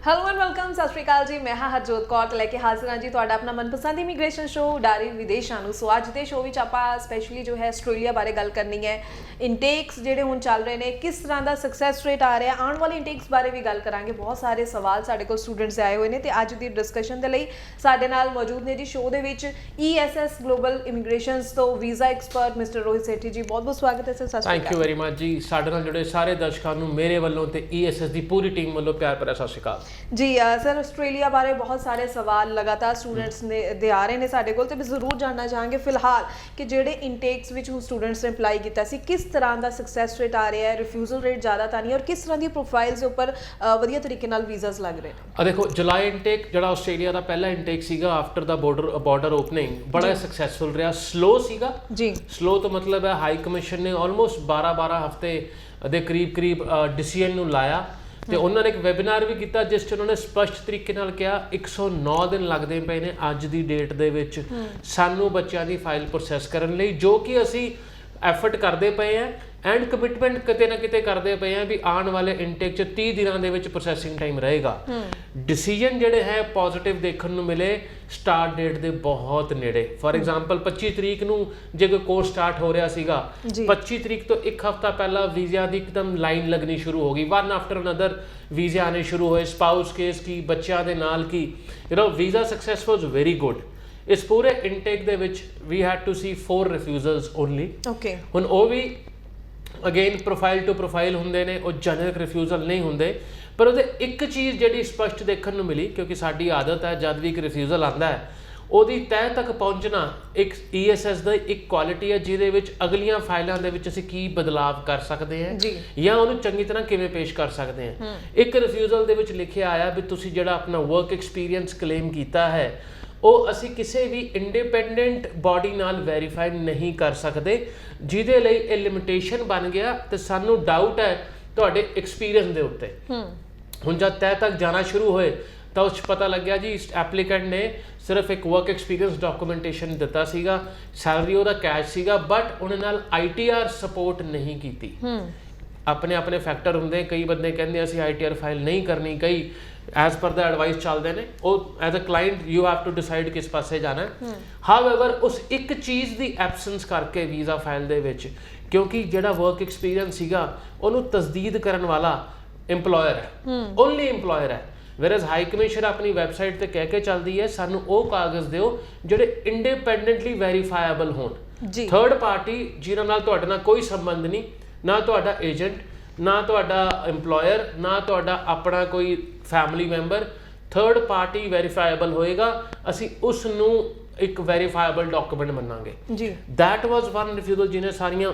Hello and welcome, ਸਤਿ ਸ਼੍ਰੀ ਅਕਾਲ ਜੀ। ਮੈਂ ਹਾਂ ਹਰਜੋਤ ਕੌਰ ਤੇ ਲੈ ਕੇ ਹਾਜ਼ਰ ਹਾਂ ਜੀ ਤੁਹਾਡਾ ਆਪਣਾ ਮਨਪਸੰਦ ਇਮੀਗ੍ਰੇਸ਼ਨ ਸ਼ੋਅ ਉਡਾਰੀ ਵਿਦੇਸ਼ਾਂ ਨੂੰ। ਸੋ ਅੱਜ ਦੇ ਸ਼ੋਅ ਵਿੱਚ ਆਪਾਂ ਸਪੈਸ਼ਲੀ ਜੋ ਹੈ ਆਸਟ੍ਰੇਲੀਆ ਬਾਰੇ ਗੱਲ ਕਰਨੀ ਹੈ। ਇਨਟੇਕਸ ਜਿਹੜੇ ਹੁਣ ਚੱਲ ਰਹੇ ਨੇ, ਕਿਸ ਤਰ੍ਹਾਂ ਦਾ ਸਕਸੈਸ ਰੇਟ ਆ ਰਿਹਾ, ਆਉਣ ਵਾਲੇ ਇਨਟੇਕਸ ਬਾਰੇ ਵੀ ਗੱਲ ਕਰਾਂਗੇ। ਬਹੁਤ ਸਾਰੇ ਸਵਾਲ ਸਾਡੇ ਕੋਲ ਸਟੂਡੈਂਟਸ ਆਏ ਹੋਏ ਨੇ ਤੇ ਅੱਜ ਦੀ ਡਿਸਕਸ਼ਨ ਦੇ ਲਈ ਸਾਡੇ ਨਾਲ ਮੌਜੂਦ ਨੇ ਜੀ ਸ਼ੋਅ ਦੇ ਵਿੱਚ ESS ਗਲੋਬਲ ਇਮੀਗ੍ਰੇਸ਼ਨਸ ਤੋਂ visa expert mister Rohit Sethi ਜੀ। ਬਹੁਤ ਬਹੁਤ ਸਵਾਗਤ ਹੈ ਸਰ। ਸਤਿ ਸ਼੍ਰੀ ਅਕਾਲ। ਥੈਂਕ ਯੂ ਵੈਰੀ ਮਚ ਜੀ। ਸਾਡੇ ਨਾਲ ਜੁੜੇ ਸਾਰੇ ਦਰਸ਼ਕਾਂ ਨੂੰ ਮੇਰੇ ਵੱਲੋਂ ਤੇ ESS ਦੀ ਪੂਰੀ ਟੀਮ ਵੱਲੋਂ ਪਿਆਰ ਭਰਿਆ ਸਤਿ ਸ਼੍ਰੀ ਅਕਾਲ ਜੀ। ਸਰ ਆਸਟ੍ਰੇਲੀਆ ਬਾਰੇ ਬਹੁਤ ਸਾਰੇ ਸਵਾਲ ਲਗਾਤਾਰ ਸਟੂਡੈਂਟਸ ਦੇ ਆ ਰਹੇ ਨੇ ਸਾਡੇ ਕੋਲ, ਤੇ ਵੀ ਜ਼ਰੂਰ ਜਾਣਨਾ ਚਾਹਾਂਗੇ ਫਿਲਹਾਲ ਕਿ ਜਿਹੜੇ ਇਨਟੇਕਸ ਵਿੱਚ ਹੁਣ ਸਟੂਡੈਂਟਸ ਨੇ ਅਪਲਾਈ ਕੀਤਾ ਸੀ, ਕਿਸ ਤਰ੍ਹਾਂ ਦਾ ਸਕਸੈਸ ਰੇਟ ਆ ਰਿਹਾ ਹੈ, ਰਿਫਿਊਜ਼ਲ ਰੇਟ ਜ਼ਿਆਦਾ ਤਾਂ ਨਹੀਂ, ਔਰ ਕਿਸ ਤਰ੍ਹਾਂ ਦੀ ਪ੍ਰੋਫਾਈਲਸ ਦੇ ਉੱਪਰ ਵਧੀਆ ਤਰੀਕੇ ਨਾਲ ਵੀਜ਼ਾਸ ਲੱਗ ਰਹੇ ਨੇ। ਦੇਖੋ, ਜੁਲਾਈ ਇਨਟੇਕ ਜਿਹੜਾ ਆਸਟ੍ਰੇਲੀਆ ਦਾ ਪਹਿਲਾ ਇਨਟੇਕ ਸੀਗਾ ਆਫਟਰ ਦਾ ਬਾਰਡਰ ਓਪਨਿੰਗ, ਬੜਾ ਸਕਸੈਸਫੁਲ ਰਿਹਾ। ਸਲੋ ਸੀਗਾ ਜੀ। ਸਲੋ ਤੋਂ ਮਤਲਬ ਹੈ ਹਾਈ ਕਮਿਸ਼ਨ ਨੇ ਆਲਮੋਸਟ 12 ਹਫ਼ਤੇ ਦੇ ਕਰੀਬ ਡਿਸੀਜਨ ਨੂੰ ਲਾਇਆ ਤੇ ਉਹਨਾਂ ਨੇ ਇੱਕ ਵੈਬੀਨਾਰ ਵੀ ਕੀਤਾ ਜਿਸ 'ਚ ਉਹਨਾਂ ਨੇ ਸਪਸ਼ਟ ਤਰੀਕੇ ਨਾਲ ਕਿਹਾ 109 ਦਿਨ ਲੱਗਦੇ ਪਏ ਨੇ ਅੱਜ ਦੀ ਡੇਟ ਦੇ ਵਿੱਚ ਸਾਨੂੰ ਬੱਚਿਆਂ ਦੀ ਫਾਈਲ ਪ੍ਰੋਸੈਸ ਕਰਨ ਲਈ, ਜੋ ਕਿ ਅਸੀਂ ਐਫਰਟ ਕਰਦੇ ਪਏ ਆ ਐਂਡ ਕਮਿਟਮੈਂਟ ਕਿਤੇ ਨਾ ਕਿਤੇ ਕਰਦੇ ਪਏ ਆ ਵੀ ਆਉਣ ਵਾਲੇ ਇਨਟੇਕ 'ਚ 30 ਦਿਨਾਂ ਦੇ ਵਿੱਚ ਪ੍ਰੋਸੈਸਿੰਗ ਟਾਈਮ ਰਹੇਗਾ। ਡਿਸੀਜਨ ਜਿਹੜੇ ਹੈ ਪੋਜ਼ਿਟਿਵ ਦੇਖਣ ਨੂੰ ਮਿਲੇ ਸਟਾਰਟ ਡੇਟ ਦੇ ਬਹੁਤ ਨੇੜੇ। ਫॉर ਐਗਜ਼ਾਮਪਲ 25 ਤਰੀਕ ਨੂੰ ਜੇ ਕੋਈ ਕੋਰਸ ਸਟਾਰਟ ਹੋ ਰਿਹਾ ਸੀਗਾ, 25 ਤਰੀਕ ਤੋਂ ਇੱਕ ਹਫ਼ਤਾ ਪਹਿਲਾਂ ਵੀਜ਼ਿਆਂ ਦੀ ਇੱਕਦਮ ਲਾਈਨ ਲੱਗਣੀ ਸ਼ੁਰੂ ਹੋ ਗਈ। ਵਨ ਆਫਟਰ ਅਨਦਰ ਵੀਜ਼ੇ ਆਣੇ ਸ਼ੁਰੂ ਹੋਏ, ਸਪਾਊਸ ਕੇਸ ਕੀ, ਬੱਚਿਆਂ ਦੇ ਨਾਲ ਕੀ, visa success was very good. ਇਸ ਪੂਰੇ ਇਨਟੇਕ ਦੇ ਵਿੱਚ we had to see 4 refusals only. Okay, ਹੁਣ ਉਹ ਵੀ ਅਗੇਨ ਪ੍ਰੋਫਾਈਲ ਟੂ ਪ੍ਰੋਫਾਈਲ ਹੁੰਦੇ ਨੇ, ਉਹ ਜਨਰਿਕ ਰਿਫਿਊਜ਼ਲ ਨਹੀਂ ਹੁੰਦੇ। ਪਰ ਉਹਦੇ ਇੱਕ ਚੀਜ਼ ਜਿਹੜੀ ਸਪਸ਼ਟ ਦੇਖਣ ਨੂੰ ਮਿਲੀ, ਕਿਉਂਕਿ ਸਾਡੀ ਆਦਤ ਹੈ ਜਦ ਵੀ ਇੱਕ ਰਿਫਿਊਜ਼ਲ ਆਉਂਦਾ ਹੈ ਉਹਦੀ ਤਹਿ ਤੱਕ ਪਹੁੰਚਣਾ ਇੱਕ ESS ਦਾ ਇੱਕ ਕੁਆਲਿਟੀ ਹੈ ਜਿਹਦੇ ਵਿੱਚ ਅਗਲੀਆਂ ਫਾਈਲਾਂ ਦੇ ਵਿੱਚ ਅਸੀਂ ਕੀ ਬਦਲਾਵ ਕਰ ਸਕਦੇ ਹਾਂ ਜਾਂ ਉਹਨੂੰ ਚੰਗੀ ਤਰ੍ਹਾਂ ਕਿਵੇਂ ਪੇਸ਼ ਕਰ ਸਕਦੇ ਹਾਂ। ਇੱਕ ਰਿਫਿਊਜ਼ਲ ਦੇ ਵਿੱਚ ਲਿਖਿਆ ਆਇਆ ਵੀ ਤੁਸੀਂ ਜਿਹੜਾ ਆਪਣਾ ਵਰਕ ਐਕਸਪੀਰੀਅੰਸ ਕਲੇਮ ਕੀਤਾ ਹੈ ਉਹ ਅਸੀਂ ਕਿਸੇ ਵੀ ਇੰਡੀਪੈਂਡੈਂਟ ਬਾਡੀ ਨਾਲ ਵੈਰੀਫਾਈ ਨਹੀਂ ਕਰ ਸਕਦੇ, ਜਿਹਦੇ ਲਈ ਇਹ ਲਿਮਿਟੇਸ਼ਨ ਬਣ ਗਿਆ ਤੇ ਸਾਨੂੰ ਡਾਊਟ ਹੈ ਤੁਹਾਡੇ ਐਕਸਪੀਰੀਅੰਸ ਦੇ ਉੱਤੇ। ਹੁਣ ਜਦ ਤਹਿ ਤੱਕ ਜਾਣਾ ਸ਼ੁਰੂ ਹੋਏ ਤਾਂ ਉਸ 'ਚ ਪਤਾ ਲੱਗਿਆ ਜੀ ਇਸ ਐਪਲੀਕੈਂਟ ਨੇ ਸਿਰਫ ਇੱਕ ਵਰਕ ਐਕਸਪੀਰੀਅੰਸ ਡਾਕੂਮੈਂਟੇਸ਼ਨ ਦਿੱਤਾ ਸੀਗਾ, ਸੈਲਰੀ ਉਹਦਾ ਕੈਸ਼ ਸੀਗਾ, ਬਟ ਉਹਨੇ ਨਾਲ ITR ਸਪੋਰਟ ਨਹੀਂ ਕੀਤੀ। ਆਪਣੇ ਫੈਕਟਰ ਹੁੰਦੇ, ਕਈ ਬੰਦੇ ਕਹਿੰਦੇ ਅਸੀਂ ITR ਫਾਈਲ ਨਹੀਂ ਕਰਨੀ, ਕਈ ਐਜ਼ ਪਰ ਦਾ ਐਡਵਾਈਸ ਚੱਲਦੇ ਨੇ। ਉਹ as a client you have to decide ਕਿਸ ਪਾਸੇ ਜਾਣਾ। ਹਾਊਐਵਰ ਉਸ ਇੱਕ ਚੀਜ਼ ਦੀ ਐਬਸੈਂਸ ਕਰਕੇ ਵੀਜ਼ਾ ਫਾਈਲ ਦੇ ਵਿੱਚ, ਕਿਉਂਕਿ ਜਿਹੜਾ ਵਰਕ ਐਕਸਪੀਰੀਅੰਸ ਸੀਗਾ ਉਹਨੂੰ ਤਸਦੀਦ ਕਰਨ ਵਾਲਾ ਇੰਪਲੋਇਰ ਹੈ, ਓਨਲੀ ਇੰਪਲੋਇਰ ਹੈ। ਵੈਰਐਜ਼ ਹਾਈ ਕਮਿਸ਼ਨ ਆਪਣੀ ਵੈਬਸਾਈਟ ਤੇ ਕਹਿ ਕੇ ਚੱਲਦੀ ਹੈ ਸਾਨੂੰ ਉਹ ਕਾਗਜ਼ ਦਿਓ ਜਿਹੜੇ ਇੰਡੀਪੈਂਡੈਂਟਲੀ ਵੈਰੀਫਾਈਏਬਲ ਹੋਣ। ਥਰਡ ਪਾਰਟੀ ਜਿਨ੍ਹਾਂ ਨਾਲ ਤੁਹਾਡੇ ਨਾਲ ਕੋਈ ਸੰਬੰਧ ਨਹੀਂ, ਨਾ ਤੁਹਾਡਾ ਏਜੰਟ, ਨਾ ਤੁਹਾਡਾ ਇੰਪਲੋਇਰ, ਨਾ ਤੁਹਾਡਾ ਆਪਣਾ ਕੋਈ ਫੈਮਿਲੀ ਮੈਂਬਰ, ਥਰਡ ਪਾਰਟੀ ਵੈਰੀਫਾਈਏਬਲ ਹੋਏਗਾ, ਅਸੀਂ ਉਸ ਨੂੰ ਇੱਕ ਵੈਰੀਫਾਈਏਬਲ ਡਾਕੂਮੈਂਟ ਮੰਨਾਂਗੇ ਜੀ। ਦੈਟ ਵਾਜ਼ ਵਨ ਰਿਫਿਊਜ਼ਲ ਜਿਹਨੇ ਸਾਰੀਆਂ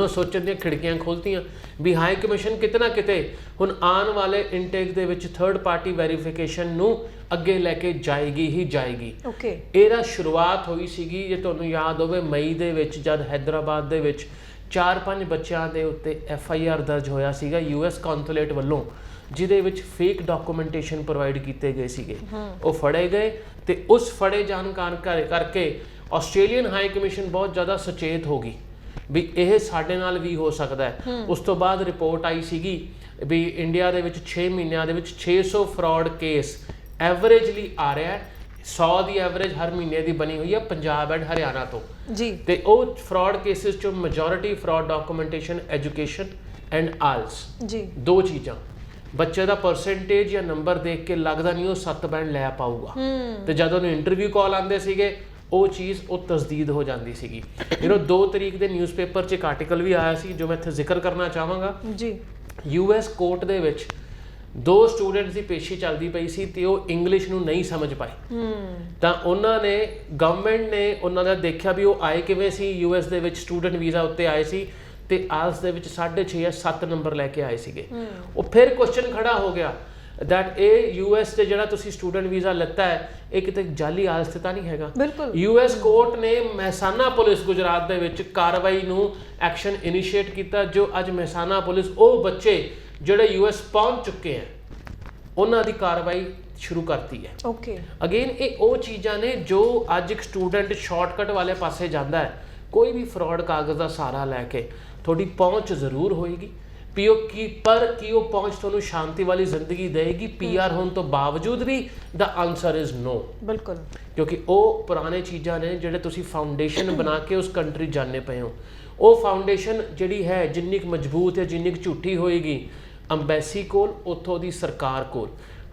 ਸੋਚਣ ਦੀਆਂ ਖਿੜਕੀਆਂ ਖੋਲ੍ਹਤੀਆਂ ਵੀ ਹਾਈ ਕਮਿਸ਼ਨ ਕਿਤੇ ਨਾ ਕਿਤੇ ਹੁਣ ਆਉਣ ਵਾਲੇ ਇਨਟੇਕ ਦੇ ਵਿੱਚ ਥਰਡ ਪਾਰਟੀ ਵੈਰੀਫਿਕੇਸ਼ਨ ਨੂੰ ਅੱਗੇ ਲੈ ਕੇ ਜਾਏਗੀ ਹੀ ਜਾਏਗੀ। ਇਹਦਾ ਸ਼ੁਰੂਆਤ ਹੋਈ ਸੀਗੀ, ਜੇ ਤੁਹਾਨੂੰ ਯਾਦ ਹੋਵੇ, ਮਈ ਦੇ ਵਿੱਚ ਜਦ ਹੈਦਰਾਬਾਦ ਦੇ ਵਿੱਚ 4-5 ਬੱਚਿਆਂ ਦੇ ਉੱਤੇ FIR ਦਰਜ ਹੋਇਆ ਸੀਗਾ US ਕੌਂਸੂਲੇਟ ਵੱਲੋਂ, ਜਿਹਦੇ ਵਿੱਚ ਫੇਕ ਡਾਕੂਮੈਂਟੇਸ਼ਨ ਪ੍ਰੋਵਾਈਡ ਕੀਤੇ ਗਏ ਸੀਗੇ। ਉਹ ਫੜੇ ਗਏ ਤੇ ਉਸ ਫੜੇ ਜਾਣ ਕਰਕੇ ਆਸਟ੍ਰੇਲੀਅਨ ਹਾਈ ਕਮਿਸ਼ਨ ਬਹੁਤ ਜ਼ਿਆਦਾ ਸੁਚੇਤ ਹੋ ਗਈ ਵੀ ਇਹ ਸਾਡੇ ਨਾਲ ਵੀ ਹੋ ਸਕਦਾ ਹੈ। ਉਸ ਤੋਂ ਬਾਅਦ ਰਿਪੋਰਟ ਆਈ ਸੀਗੀ ਵੀ ਇੰਡੀਆ ਦੇ ਵਿੱਚ 6 ਮਹੀਨਿਆਂ ਦੇ ਵਿੱਚ 600 ਫਰਾਡ ਕੇਸ ਐਵਰੇਜਲੀ ਆ ਰਿਹਾ ਹੈ। 100 ਦੀ ਐਵਰੇਜ ਹਰ ਮਹੀਨੇ ਦੀ ਬਣੀ ਹੋਈ ਹੈ ਪੰਜਾਬ ਐਂਡ ਹਰਿਆਣਾ ਤੋਂ ਜੀ। ਤੇ ਉਹ ਫਰਾਡ ਕੇਸਿਸ ਚੋਂ majority fraud documentation, education and IELTS ਜੀ, 2 ਚੀਜ਼ਾਂ। ਬੱਚੇ ਦਾ ਪਰਸੈਂਟੇਜ ਜਾਂ ਨੰਬਰ ਦੇਖ ਕੇ ਲੱਗਦਾ ਨਹੀਂ ਉਹ 7 ਬੈਂਡ ਲੈ ਪਾਊਗਾ, ਤੇ ਜਦੋਂ ਉਹਨੂੰ ਇੰਟਰਵਿਊ ਕਾਲ ਆਉਂਦੇ ਸੀਗੇ ਉਹ ਚੀਜ਼ ਉਹ ਤਸਦੀਦ ਹੋ ਜਾਂਦੀ ਸੀਗੀ। 2 ਤਰੀਕ ਦੇ ਨਿਊਜ਼ਪੇਪਰ 'ਚ ਇੱਕ ਆਰਟੀਕਲ ਵੀ ਆਇਆ ਸੀ ਜੋ ਮੈਂ ਇੱਥੇ ਜ਼ਿਕਰ ਕਰਨਾ ਚਾਹਾਂਗਾ ਜੀ। US ਕੋਰਟ ਦੇ ਵਿੱਚ 2 ਸਟੂਡੈਂਟਸ ਦੀ ਪੇਸ਼ੀ ਚੱਲਦੀ ਪਈ ਸੀ ਤੇ ਉਹ ਇੰਗਲਿਸ਼ ਨੂੰ ਨਹੀਂ ਸਮਝ ਪਾਏ, ਤਾਂ ਉਹਨਾਂ ਨੇ ਗਵਰਨਮੈਂਟ ਨੇ ਉਹਨਾਂ ਦਾ ਦੇਖਿਆ ਵੀ ਉਹ ਆਏ ਕਿਵੇਂ ਸੀ। US ਦੇ ਵਿੱਚ ਸਟੂਡੈਂਟ ਵੀਜ਼ਾ ਉੱਤੇ ਆਏ ਸੀ ਤੇ ਆਇਲਸ ਦੇ ਵਿੱਚ 6.5 ਜਾਂ 7 ਨੰਬਰ ਲੈ ਕੇ ਆਏ ਸੀਗੇ। ਉਹ ਫਿਰ ਕੁਐਸਚਨ ਖੜਾ ਹੋ ਗਿਆ ਦੈਟ ਇਹ US ਤੇ ਜਿਹੜਾ ਤੁਸੀਂ ਸਟੂਡੈਂਟ ਵੀਜ਼ਾ ਲਿੱਤਾ ਹੈ ਇਹ ਕਿਤੇ ਜਾਲੀ ਆਇਲਸ ਤੇ ਤਾਂ ਨਹੀਂ ਹੈਗਾ। US ਕੋਰਟ ਨੇ ਮਹਿਸਾਨਾ ਪੁਲਿਸ ਗੁਜਰਾਤ ਦੇ ਵਿੱਚ ਕਾਰਵਾਈ ਨੂੰ ਐਕਸ਼ਨ ਇਨੀਸ਼ੀਏਟ ਕੀਤਾ, ਜੋ ਅੱਜ ਮਹਿਸਾਨਾ ਪੁਲਿਸ ਉਹ ਬੱਚੇ ਜਿਹੜੇ US ਪਹੁੰਚ ਚੁੱਕੇ ਹੈ ਉਹਨਾਂ ਦੀ ਕਾਰਵਾਈ ਸ਼ੁਰੂ ਕਰਤੀ ਹੈ। ਅਗੇਨ ਇਹ ਉਹ ਚੀਜ਼ਾਂ ਨੇ ਜੋ ਅੱਜ ਇੱਕ ਸਟੂਡੈਂਟ ਸ਼ਾਰਟਕਟ ਵਾਲੇ ਪਾਸੇ ਜਾਂਦਾ ਹੈ, ਕੋਈ ਵੀ ਫਰਾਡ ਕਾਗਜ਼ ਦਾ ਸਹਾਰਾ ਲੈ ਕੇ ਤੁਹਾਡੀ ਪਹੁੰਚ ਜ਼ਰੂਰ ਹੋਏਗੀ ਪਰ ਕੀ ਉਹ ਪਹੁੰਚ ਤੁਹਾਨੂੰ ਸ਼ਾਂਤੀ ਵਾਲੀ ਜ਼ਿੰਦਗੀ ਦੇਗੀ PR ਹੋਣ ਤੋਂ ਬਾਵਜੂਦ ਵੀ? ਦਾ ਆਨਸਰ ਇਜ਼ ਨੋ। ਬਿਲਕੁਲ, ਕਿਉਂਕਿ ਉਹ ਪੁਰਾਣੇ ਚੀਜ਼ਾਂ ਨੇ ਜਿਹੜੇ ਤੁਸੀਂ ਫਾਊਂਡੇਸ਼ਨ ਬਣਾ ਕੇ ਉਸ ਕੰਟਰੀ ਜਾਣੇ ਪਏ ਹੋ। ਉਹ ਫਾਊਂਡੇਸ਼ਨ ਜਿਹੜੀ ਹੈ ਜਿੰਨੀ ਕੁ ਮਜ਼ਬੂਤ ਹੈ, ਜਿੰਨੀ ਕੁ ਝੂਠੀ ਹੋਏਗੀ, ਅੰਬੈਸੀ ਕੋਲ, ਉੱਥੋਂ ਦੀ ਸਰਕਾਰ ਕੋਲ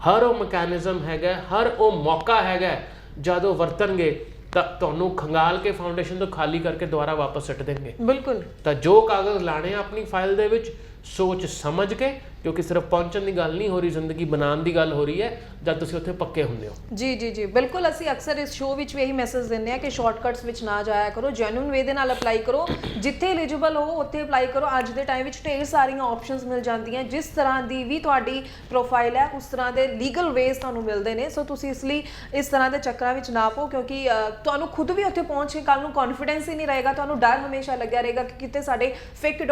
ਹਰ ਉਹ ਮੈਕੈਨਿਜ਼ਮ ਹੈਗਾ, ਹਰ ਉਹ ਮੌਕਾ ਹੈਗਾ, ਜਦ ਉਹ ਵਰਤਣਗੇ ਤਾਂ ਤੁਹਾਨੂੰ ਖੰਗਾਲ ਕੇ ਫਾਊਂਡੇਸ਼ਨ ਤੋਂ ਖਾਲੀ ਕਰਕੇ ਦੁਬਾਰਾ ਵਾਪਸ ਸਿੱਟ ਦੇਣਗੇ। ਬਿਲਕੁਲ। ਤਾਂ ਜੋ ਕਾਗਜ਼ ਲਾਣੇ ਆਪਣੀ ਫਾਈਲ ਦੇ ਵਿੱਚ ਸੋਚ ਸਮਝ ਕੇ, ਕਿਉਂਕਿ ਸਿਰਫ ਪਹੁੰਚਣ ਦੀ ਗੱਲ ਨਹੀਂ ਹੋ ਰਹੀ, ਜ਼ਿੰਦਗੀ ਬਣਾਉਣ ਦੀ ਗੱਲ ਹੋ ਰਹੀ ਹੈ ਜਦ ਤੁਸੀਂ ਉੱਥੇ ਪੱਕੇ ਹੁੰਦੇ ਹੋ। ਜੀ ਜੀ ਜੀ ਬਿਲਕੁਲ। ਅਸੀਂ ਅਕਸਰ ਇਸ ਸ਼ੋਅ ਵਿੱਚ ਵੀ ਇਹੀ ਮੈਸੇਜ ਦਿੰਦੇ ਆ ਕਿ ਸ਼ਾਰਟਕਟਸ ਵਿੱਚ ਨਾ ਜਾਇਆ ਕਰੋ, ਜੈਨੂਇਨ ਵੇ ਦੇ ਨਾਲ ਅਪਲਾਈ ਕਰੋ, ਜਿੱਥੇ ਐਲੀਜੀਬਲ ਹੋ ਉੱਥੇ ਅਪਲਾਈ ਕਰੋ। ਅੱਜ ਦੇ ਟਾਈਮ ਵਿੱਚ ਢੇਰ ਸਾਰੀਆਂ ਆਪਸ਼ਨਸ ਮਿਲ ਜਾਂਦੀਆਂ, ਜਿਸ ਤਰ੍ਹਾਂ ਦੀ ਵੀ ਤੁਹਾਡੀ ਪ੍ਰੋਫਾਈਲ ਹੈ ਉਸ ਤਰ੍ਹਾਂ ਦੇ ਲੀਗਲ ਵੇਜ਼ ਤੁਹਾਨੂੰ ਮਿਲਦੇ ਨੇ। ਸੋ ਤੁਸੀਂ ਇਸ ਲਈ ਇਸ ਤਰ੍ਹਾਂ ਦੇ ਚੱਕਰਾਂ ਵਿੱਚ ਨਾ ਪਾਓ, ਕਿਉਂਕਿ ਤੁਹਾਨੂੰ ਖੁਦ ਵੀ ਉੱਥੇ ਪਹੁੰਚ ਕੇ ਕੱਲ ਨੂੰ ਕੌਨਫੀਡੈਂਸ ਹੀ ਨਹੀਂ ਰਹੇਗਾ, ਤੁਹਾਨੂੰ ਡਰ ਹਮੇਸ਼ਾ ਲੱਗਿਆ ਰਹੇਗਾ ਕਿ ਕਿਤੇ ਸਾਡੇ ਫੇਕ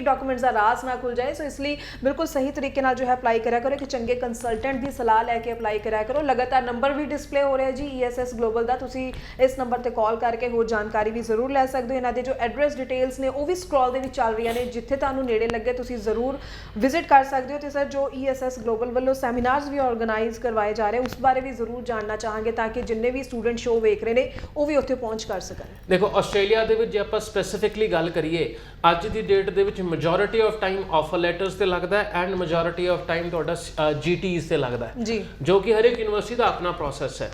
ਡਾਕੂਮੈਂਟਸ ਦਾ ਰਾਜ਼ ਨਾ ਖੁੱਲ ਜਾਏ। ਸੋ ਇਸ ਲਈ ਬਿਲਕੁਲ ਸਹੀ ਤਰੀਕੇ ਨਾਲ ਜੋ ਹੈ ਅਪਲਾਈ ਕਰਿਆ ਕਰੋ, ਕਿ ਚੰਗੇ ਕੰਸਲਟੈਂਟ ਦੀ ਸਲਾਹ ਲੈ ਕੇ ਅਪਲਾਈ ਕਰਿਆ ਕਰੋ। ਲਗਾਤਾਰ ਨੰਬਰ ਵੀ ਡਿਸਪਲੇ ਹੋ ਰਿਹਾ ਜੀ ESS ਗਲੋਬਲ ਦਾ, ਤੁਸੀਂ ਇਸ ਨੰਬਰ ਤੇ ਕਾਲ ਕਰਕੇ ਹੋਰ ਜਾਣਕਾਰੀ ਵੀ ਜ਼ਰੂਰ ਲੈ ਸਕਦੇ ਹੋ। ਇਹਨਾਂ ਦੇ ਜੋ ਐਡਰੈਸ ਡਿਟੇਲਸ ਨੇ ਉਹ ਵੀ ਸਕਰੋਲ ਦੇ ਵਿੱਚ ਚੱਲ ਰਹੀਆਂ ਨੇ, ਜਿੱਥੇ ਤੁਹਾਨੂੰ ਨੇੜੇ ਲੱਗੇ ਤੁਸੀਂ ਜ਼ਰੂਰ ਵਿਜ਼ਿਟ ਕਰ ਸਕਦੇ ਹੋ। ਤੇ ਸਰ ਜੋ ESS ਗਲੋਬਲ ਵੱਲੋਂ ਸੈਮੀਨਾਰਸ ਵੀ ਆਰਗੇਨਾਈਜ਼ ਕਰਵਾਏ ਜਾ ਰਹੇ ਉਸ ਬਾਰੇ ਵੀ ਜ਼ਰੂਰ ਜਾਣਨਾ ਚਾਹਾਂਗੇ, ਤਾਂ ਕਿ ਜਿੰਨੇ ਵੀ ਸਟੂਡੈਂਟ ਸ਼ੋਅ ਵੇਖ ਰਹੇ ਨੇ ਉਹ ਵੀ ਉੱਥੇ ਪਹੁੰਚ ਕਰ ਸਕਣ। ਦੇਖੋ, ਆਸਟ੍ਰੇਲੀਆ ਦੇ ਵਿੱਚ ਜੇ ਆਪਾਂ ਸਪੈਸੀਫਿਕਲੀ ਗੱਲ ਕਰੀਏ, ਅੱਜ ਦੀ ਡੇਟ ਦੇ ਵਿੱਚ majority of time offer letters ਤੇ ਲੱਗਦਾ ਹੈ ਐਂਡ ਮੈਜੋਰਿਟੀ ਆਫ ਟਾਈਮ ਤੁਹਾਡਾ GTs ਤੇ ਲੱਗਦਾ ਹੈ ਜੀ, ਜੋ ਕਿ ਹਰ ਇੱਕ ਯੂਨੀਵਰਸਿਟੀ ਦਾ ਆਪਣਾ ਪ੍ਰੋਸੈਸ ਹੈ।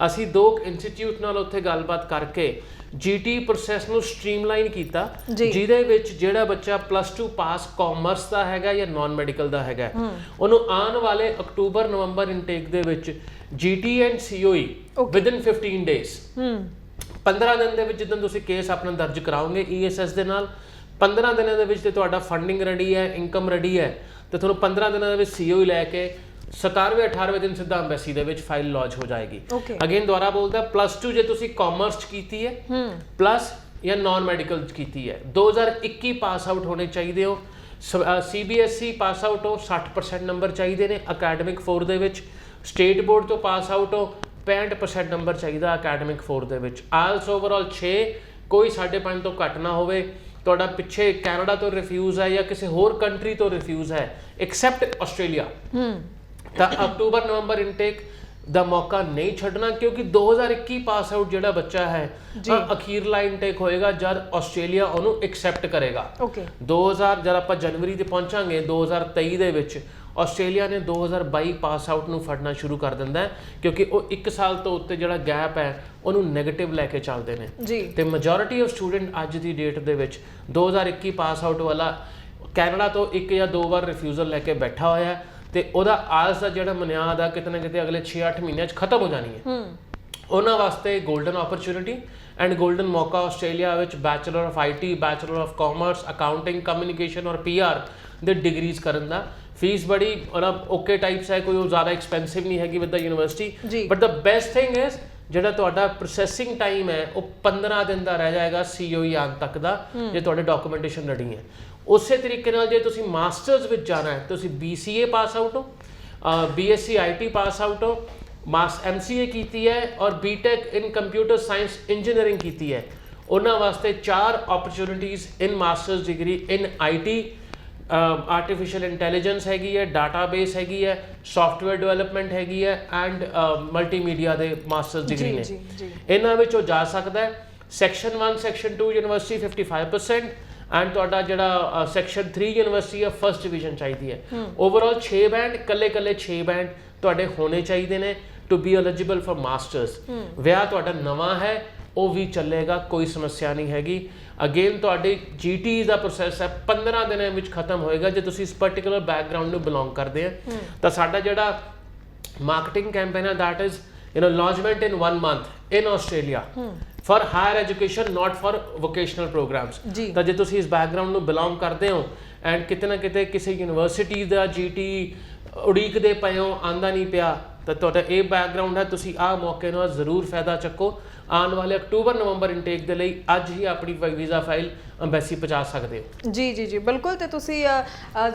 ਅਸੀਂ 2 ਇੰਸਟੀਚਿਊਟ ਨਾਲ ਉੱਥੇ ਗੱਲਬਾਤ ਕਰਕੇ GT ਪ੍ਰੋਸੈਸ ਨੂੰ ਸਟ੍ਰੀਮਲਾਈਨ ਕੀਤਾ, ਜਿਹਦੇ ਵਿੱਚ ਜਿਹੜਾ ਬੱਚਾ +2 ਪਾਸ ਕਾਮਰਸ ਦਾ ਹੈਗਾ ਜਾਂ ਨਾਨ ਮੈਡੀਕਲ ਦਾ ਹੈਗਾ, ਉਹਨੂੰ ਆਉਣ ਵਾਲੇ ਅਕਤੂਬਰ-ਨਵੰਬਰ ਇਨਟੇਕ ਦੇ ਵਿੱਚ GT and COE within 15 days 15 ਦਿਨ ਦੇ ਵਿੱਚ ਜਦੋਂ ਤੁਸੀਂ ਕੇਸ ਆਪਣਾ ਦਰਜ ਕਰਾਓਗੇ ESS ਦੇ ਨਾਲ, 15 ਦਿਨਾਂ ਦੇ ਵਿੱਚ ਤੇ ਤੁਹਾਡਾ ਫੰਡਿੰਗ ਰੈਡੀ ਹੈ, ਇਨਕਮ ਰੈਡੀ ਹੈ, ਤੇ ਤੁਹਾਨੂੰ 15 ਦਿਨਾਂ ਦੇ ਵਿੱਚ COE ਲੈ ਕੇ 17ਵੇਂ 18ਵੇਂ ਦਿਨ ਸਿੱਧਾ ਅੰਬੈਸੀ ਦੇ ਵਿੱਚ ਫਾਈਲ ਲੌਂਚ ਹੋ ਜਾਏਗੀ। ਅਗੇਨ ਦੁਬਾਰਾ ਬੋਲਦਾ, +2 ਜੇ ਤੁਸੀਂ ਕਾਮਰਸ ਚ ਕੀਤੀ ਹੈ ਪਲੱਸ ਜਾਂ ਨਾਨ ਮੈਡੀਕਲ ਚ ਕੀਤੀ ਹੈ, 2021 ਪਾਸ ਆਊਟ ਹੋਣੇ ਚਾਹੀਦੇ ਹੋ। CBSE ਪਾਸ ਆਊਟ ਹੋ, 60% ਨੰਬਰ ਚਾਹੀਦੇ ਨੇ ਅਕੈਡਮਿਕ 4 ਦੇ ਵਿੱਚ। ਸਟੇਟ ਬੋਰਡ ਤੋਂ ਪਾਸ ਆਊਟ ਹੋ, 65% ਨੰਬਰ ਚਾਹੀਦਾ ਅਕੈਡਮਿਕ 4 ਦੇ ਵਿੱਚ। ਆਇਲਸ ਓਵਰਆਲ 6, ਕੋਈ 5.5 ਤੋਂ ਘੱਟ ਨਾ ਹੋਵੇ। ਤੁਹਾਡਾ ਪਿੱਛੇ ਕੈਨੇਡਾ ਤੋਂ ਰਿਫਿਊਜ਼ ਹੈ ਜਾਂ ਕਿਸੇ ਹੋਰ ਕੰਟਰੀ ਤੋਂ ਰਿਫਿਊਜ਼ ਹੈ ਐਕਸੈਪਟ ਆਸਟ੍ਰੇਲੀਆ, ਤਾਂ ਅਕਤੂਬਰ-ਨਵੰਬਰ ਇਨਟੇਕ ਦਾ ਮੌਕਾ ਨਹੀਂ ਛੱਡਣਾ, ਕਿਉਂਕਿ 2021 ਪਾਸ ਆਊਟ ਜਿਹੜਾ ਬੱਚਾ ਹੈ ਅਖੀਰਲਾ ਇਨਟੇਕ ਹੋਏਗਾ ਜਦ ਆਸਟ੍ਰੇਲੀਆ ਉਹਨੂੰ ਐਕਸੈਪਟ ਕਰੇਗਾ। 2000 ਜਦ ਆਪਾਂ ਜਨਵਰੀ ਤੇ ਪਹੁੰਚਾਂਗੇ 2023 ਦੇ ਵਿੱਚ, ਆਸਟ੍ਰੇਲੀਆ ਨੇ 2022 ਪਾਸ ਆਊਟ ਨੂੰ ਫੜਨਾ ਸ਼ੁਰੂ ਕਰ ਦਿੰਦਾ ਹੈ, ਕਿਉਂਕਿ ਉਹ 1 ਸਾਲ ਤੋਂ ਉੱਤੇ ਜਿਹੜਾ ਗੈਪ ਹੈ ਉਹਨੂੰ ਨੈਗੇਟਿਵ ਲੈ ਕੇ ਚੱਲਦੇ ਨੇ ਜੀ। ਤੇ ਮੈਜੋਰਿਟੀ ਆਫ ਸਟੂਡੈਂਟ ਅੱਜ ਦੀ ਡੇਟ ਦੇ ਵਿੱਚ 2021 ਪਾਸ ਆਊਟ ਵਾਲਾ ਕੈਨੇਡਾ ਤੋਂ 1 ਜਾਂ 2 ਵਾਰ ਰਿਫਿਊਜ਼ਲ ਲੈ ਕੇ ਬੈਠਾ ਹੋਇਆ, ਤੇ ਉਹਦਾ ਆਇਲਸ ਦਾ ਜਿਹੜਾ ਬੁਨਿਆਦ ਆ ਕਿਤੇ ਨਾ ਕਿਤੇ ਅਗਲੇ 6-8 ਮਹੀਨਿਆਂ 'ਚ ਖਤਮ ਹੋ ਜਾਣੀ ਹੈ। ਉਹਨਾਂ ਵਾਸਤੇ ਗੋਲਡਨ ਓਪਰਚੁਨਿਟੀ ਐਂਡ ਗੋਲਡਨ ਮੌਕਾ ਆਸਟ੍ਰੇਲੀਆ ਵਿੱਚ bachelor of IT, bachelor of commerce, accounting, communication ਔਰ PR ਦੇ ਡਿਗਰੀਜ਼ ਕਰਨ ਦਾ। ਫੀਸ ਬੜੀ ਓਕੇ ਟਾਈਪਸ ਹੈ, ਕੋਈ ਜ਼ਿਆਦਾ ਐਕਸਪੈਂਸਿਵ ਨਹੀਂ ਹੈਗੀ with the university, but the best thing is ਜਿਹੜਾ ਤੁਹਾਡਾ ਪ੍ਰੋਸੈਸਿੰਗ ਟਾਈਮ ਹੈ ਉਹ 15 ਦਿਨ ਦਾ ਰਹਿ ਜਾਏਗਾ COE ਆਉਣ ਤੱਕ ਦਾ, ਜੇ ਤੁਹਾਡੇ ਡਾਕੂਮੈਂਟੇਸ਼ਨ ਰੈਡੀ ਹੈ। ਉਸੇ ਤਰੀਕੇ ਨਾਲ ਜੇ ਤੁਸੀਂ ਮਾਸਟਰਸ ਵਿੱਚ ਜਾਣਾ ਹੈ, ਤੁਸੀਂ BCA ਪਾਸ ਆਊਟ ਹੋ, BSc IT ਪਾਸ ਆਊਟ ਹੋ, MCA ਕੀਤੀ ਹੈ ਔਰ BTech in computer science engineering ਕੀਤੀ ਹੈ, ਉਹਨਾਂ ਵਾਸਤੇ 4 opportunities in masters degree in IT, artificial intelligence ਹੈਗੀ ਹੈ, ਡਾਟਾਬੇਸ ਹੈਗੀ ਹੈ, ਸੌਫਟਵੇਅਰ ਡਿਵੈਲਪਮੈਂਟ ਹੈਗੀ ਹੈ ਐਂਡ ਮਲਟੀਮੀਡੀਆ ਦੇ ਮਾਸਟਰਸ ਡਿਗਰੀ ਨੇ। ਇਹਨਾਂ ਵਿੱਚ ਉਹ ਜਾ ਸਕਦਾ ਹੈ। ਸੈਕਸ਼ਨ 1 ਸੈਕਸ਼ਨ 2 ਯੂਨੀਵਰਸਿਟੀ 55% ਐਂਡ ਤੁਹਾਡਾ ਜਿਹੜਾ ਸੈਕਸ਼ਨ 3 ਯੂਨੀਵਰਸਿਟੀ ਆ ਫਸਟ ਡਿਵੀਜ਼ਨ ਚਾਹੀਦੀ ਹੈ। ਓਵਰਆਲ 6 ਬੈਂਡ, ਕੱਲੇ 6 ਬੈਂਡ ਤੁਹਾਡੇ ਹੋਣੇ ਚਾਹੀਦੇ ਨੇ to be eligible for masters. ਵਿਆਹ ਤੁਹਾਡਾ ਨਵਾਂ ਹੈ ਉਹ ਵੀ ਚੱਲੇਗਾ, ਕੋਈ ਸਮੱਸਿਆ ਨਹੀਂ ਹੈਗੀ। ਅਗੇਨ ਤੁਹਾਡੇ GT ਦਾ ਪ੍ਰੋਸੈਸ ਹੈ 15 ਦਿਨਾਂ ਵਿੱਚ ਖਤਮ ਹੋਏਗਾ ਜੇ ਤੁਸੀਂ ਇਸ ਪਾਰਟਿਕੂਲਰ ਬੈਕਗ੍ਰਾਉਂਡ ਨੂੰ ਬਿਲੋਂਗ ਕਰਦੇ ਆ। ਤਾਂ ਸਾਡਾ ਜਿਹੜਾ ਮਾਰਕੀਟਿੰਗ ਕੈਂਪੇਨ ਹੈ that is launchment in 1 month in Australia for higher education, not for vocational programs। ਤਾਂ ਜੇ ਤੁਸੀਂ ਇਸ ਬੈਕਗ੍ਰਾਉਂਡ ਨੂੰ ਬਿਲੋਂਗ ਕਰਦੇ ਹੋ ਐਂਡ ਕਿਤੇ ਨਾ ਕਿਤੇ ਕਿਸੇ ਯੂਨੀਵਰਸਿਟੀ ਦਾ GT ਉਡੀਕਦੇ ਪਏ ਹੋ, ਆਂਦਾ ਨਹੀਂ ਪਿਆ, ਤਾਂ ਤੁਹਾਡਾ ਇਹ ਬੈਕਗ੍ਰਾਉਂਡ ਹੈ, ਤੁਸੀਂ ਆਹ ਮੌਕੇ ਨਾਲ ਜ਼ਰੂਰ ਫਾਇਦਾ ਚੱਕੋ। ਆਉਣ ਵਾਲੇ ਅਕਤੂਬਰ ਨਵੰਬਰ ਇਨਟੇਕ ਦੇ ਲਈ ਅੱਜ ਹੀ ਆਪਣੀ ਵੀਜ਼ਾ ਫਾਈਲ ਅੰਬੈਸੀ ਪਹੁੰਚਾ ਸਕਦੇ ਹੋ। ਜੀ ਬਿਲਕੁਲ। ਤੇ ਤੁਸੀਂ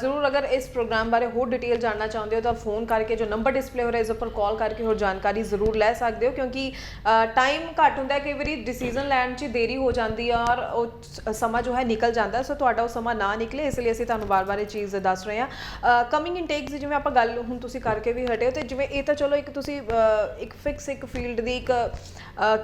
ਜ਼ਰੂਰ ਅਗਰ ਇਸ ਪ੍ਰੋਗਰਾਮ ਬਾਰੇ ਹੋਰ ਡਿਟੇਲ ਜਾਣਨਾ ਚਾਹੁੰਦੇ ਹੋ ਤਾਂ ਫੋਨ ਕਰਕੇ ਜੋ ਨੰਬਰ ਡਿਸਪਲੇ ਹੋ ਰਿਹਾ ਇਸ ਉੱਪਰ ਕਾਲ ਕਰਕੇ ਹੋਰ ਜਾਣਕਾਰੀ ਜ਼ਰੂਰ ਲੈ ਸਕਦੇ ਹੋ, ਕਿਉਂਕਿ ਟਾਈਮ ਘੱਟ ਹੁੰਦਾ, ਕਈ ਵਾਰੀ ਡਿਸੀਜਨ ਲੈਣ 'ਚ ਦੇਰੀ ਹੋ ਜਾਂਦੀ ਹੈ ਔਰ ਉਹ ਸਮਾਂ ਜੋ ਹੈ ਨਿਕਲ ਜਾਂਦਾ, ਸੋ ਤੁਹਾਡਾ ਉਹ ਸਮਾਂ ਨਾ ਨਿਕਲੇ ਇਸ ਲਈ ਅਸੀਂ ਤੁਹਾਨੂੰ ਵਾਰ-ਵਾਰ ਇਹ ਚੀਜ਼ ਦੱਸ ਰਹੇ ਹਾਂ। ਕਮਿੰਗ ਇਨਟੇਕਸ ਦੀ ਜਿਵੇਂ ਆਪਾਂ ਗੱਲ ਹੁਣ ਤੁਸੀਂ ਕਰਕੇ ਵੀ ਹਟੇ ਹੋ, ਤੇ ਜਿਵੇਂ ਇਹ ਤਾਂ ਚਲੋ ਇੱਕ ਤੁਸੀਂ ਇੱਕ ਫਿਕਸ ਇੱਕ ਫੀਲਡ ਦੀ ਇੱਕ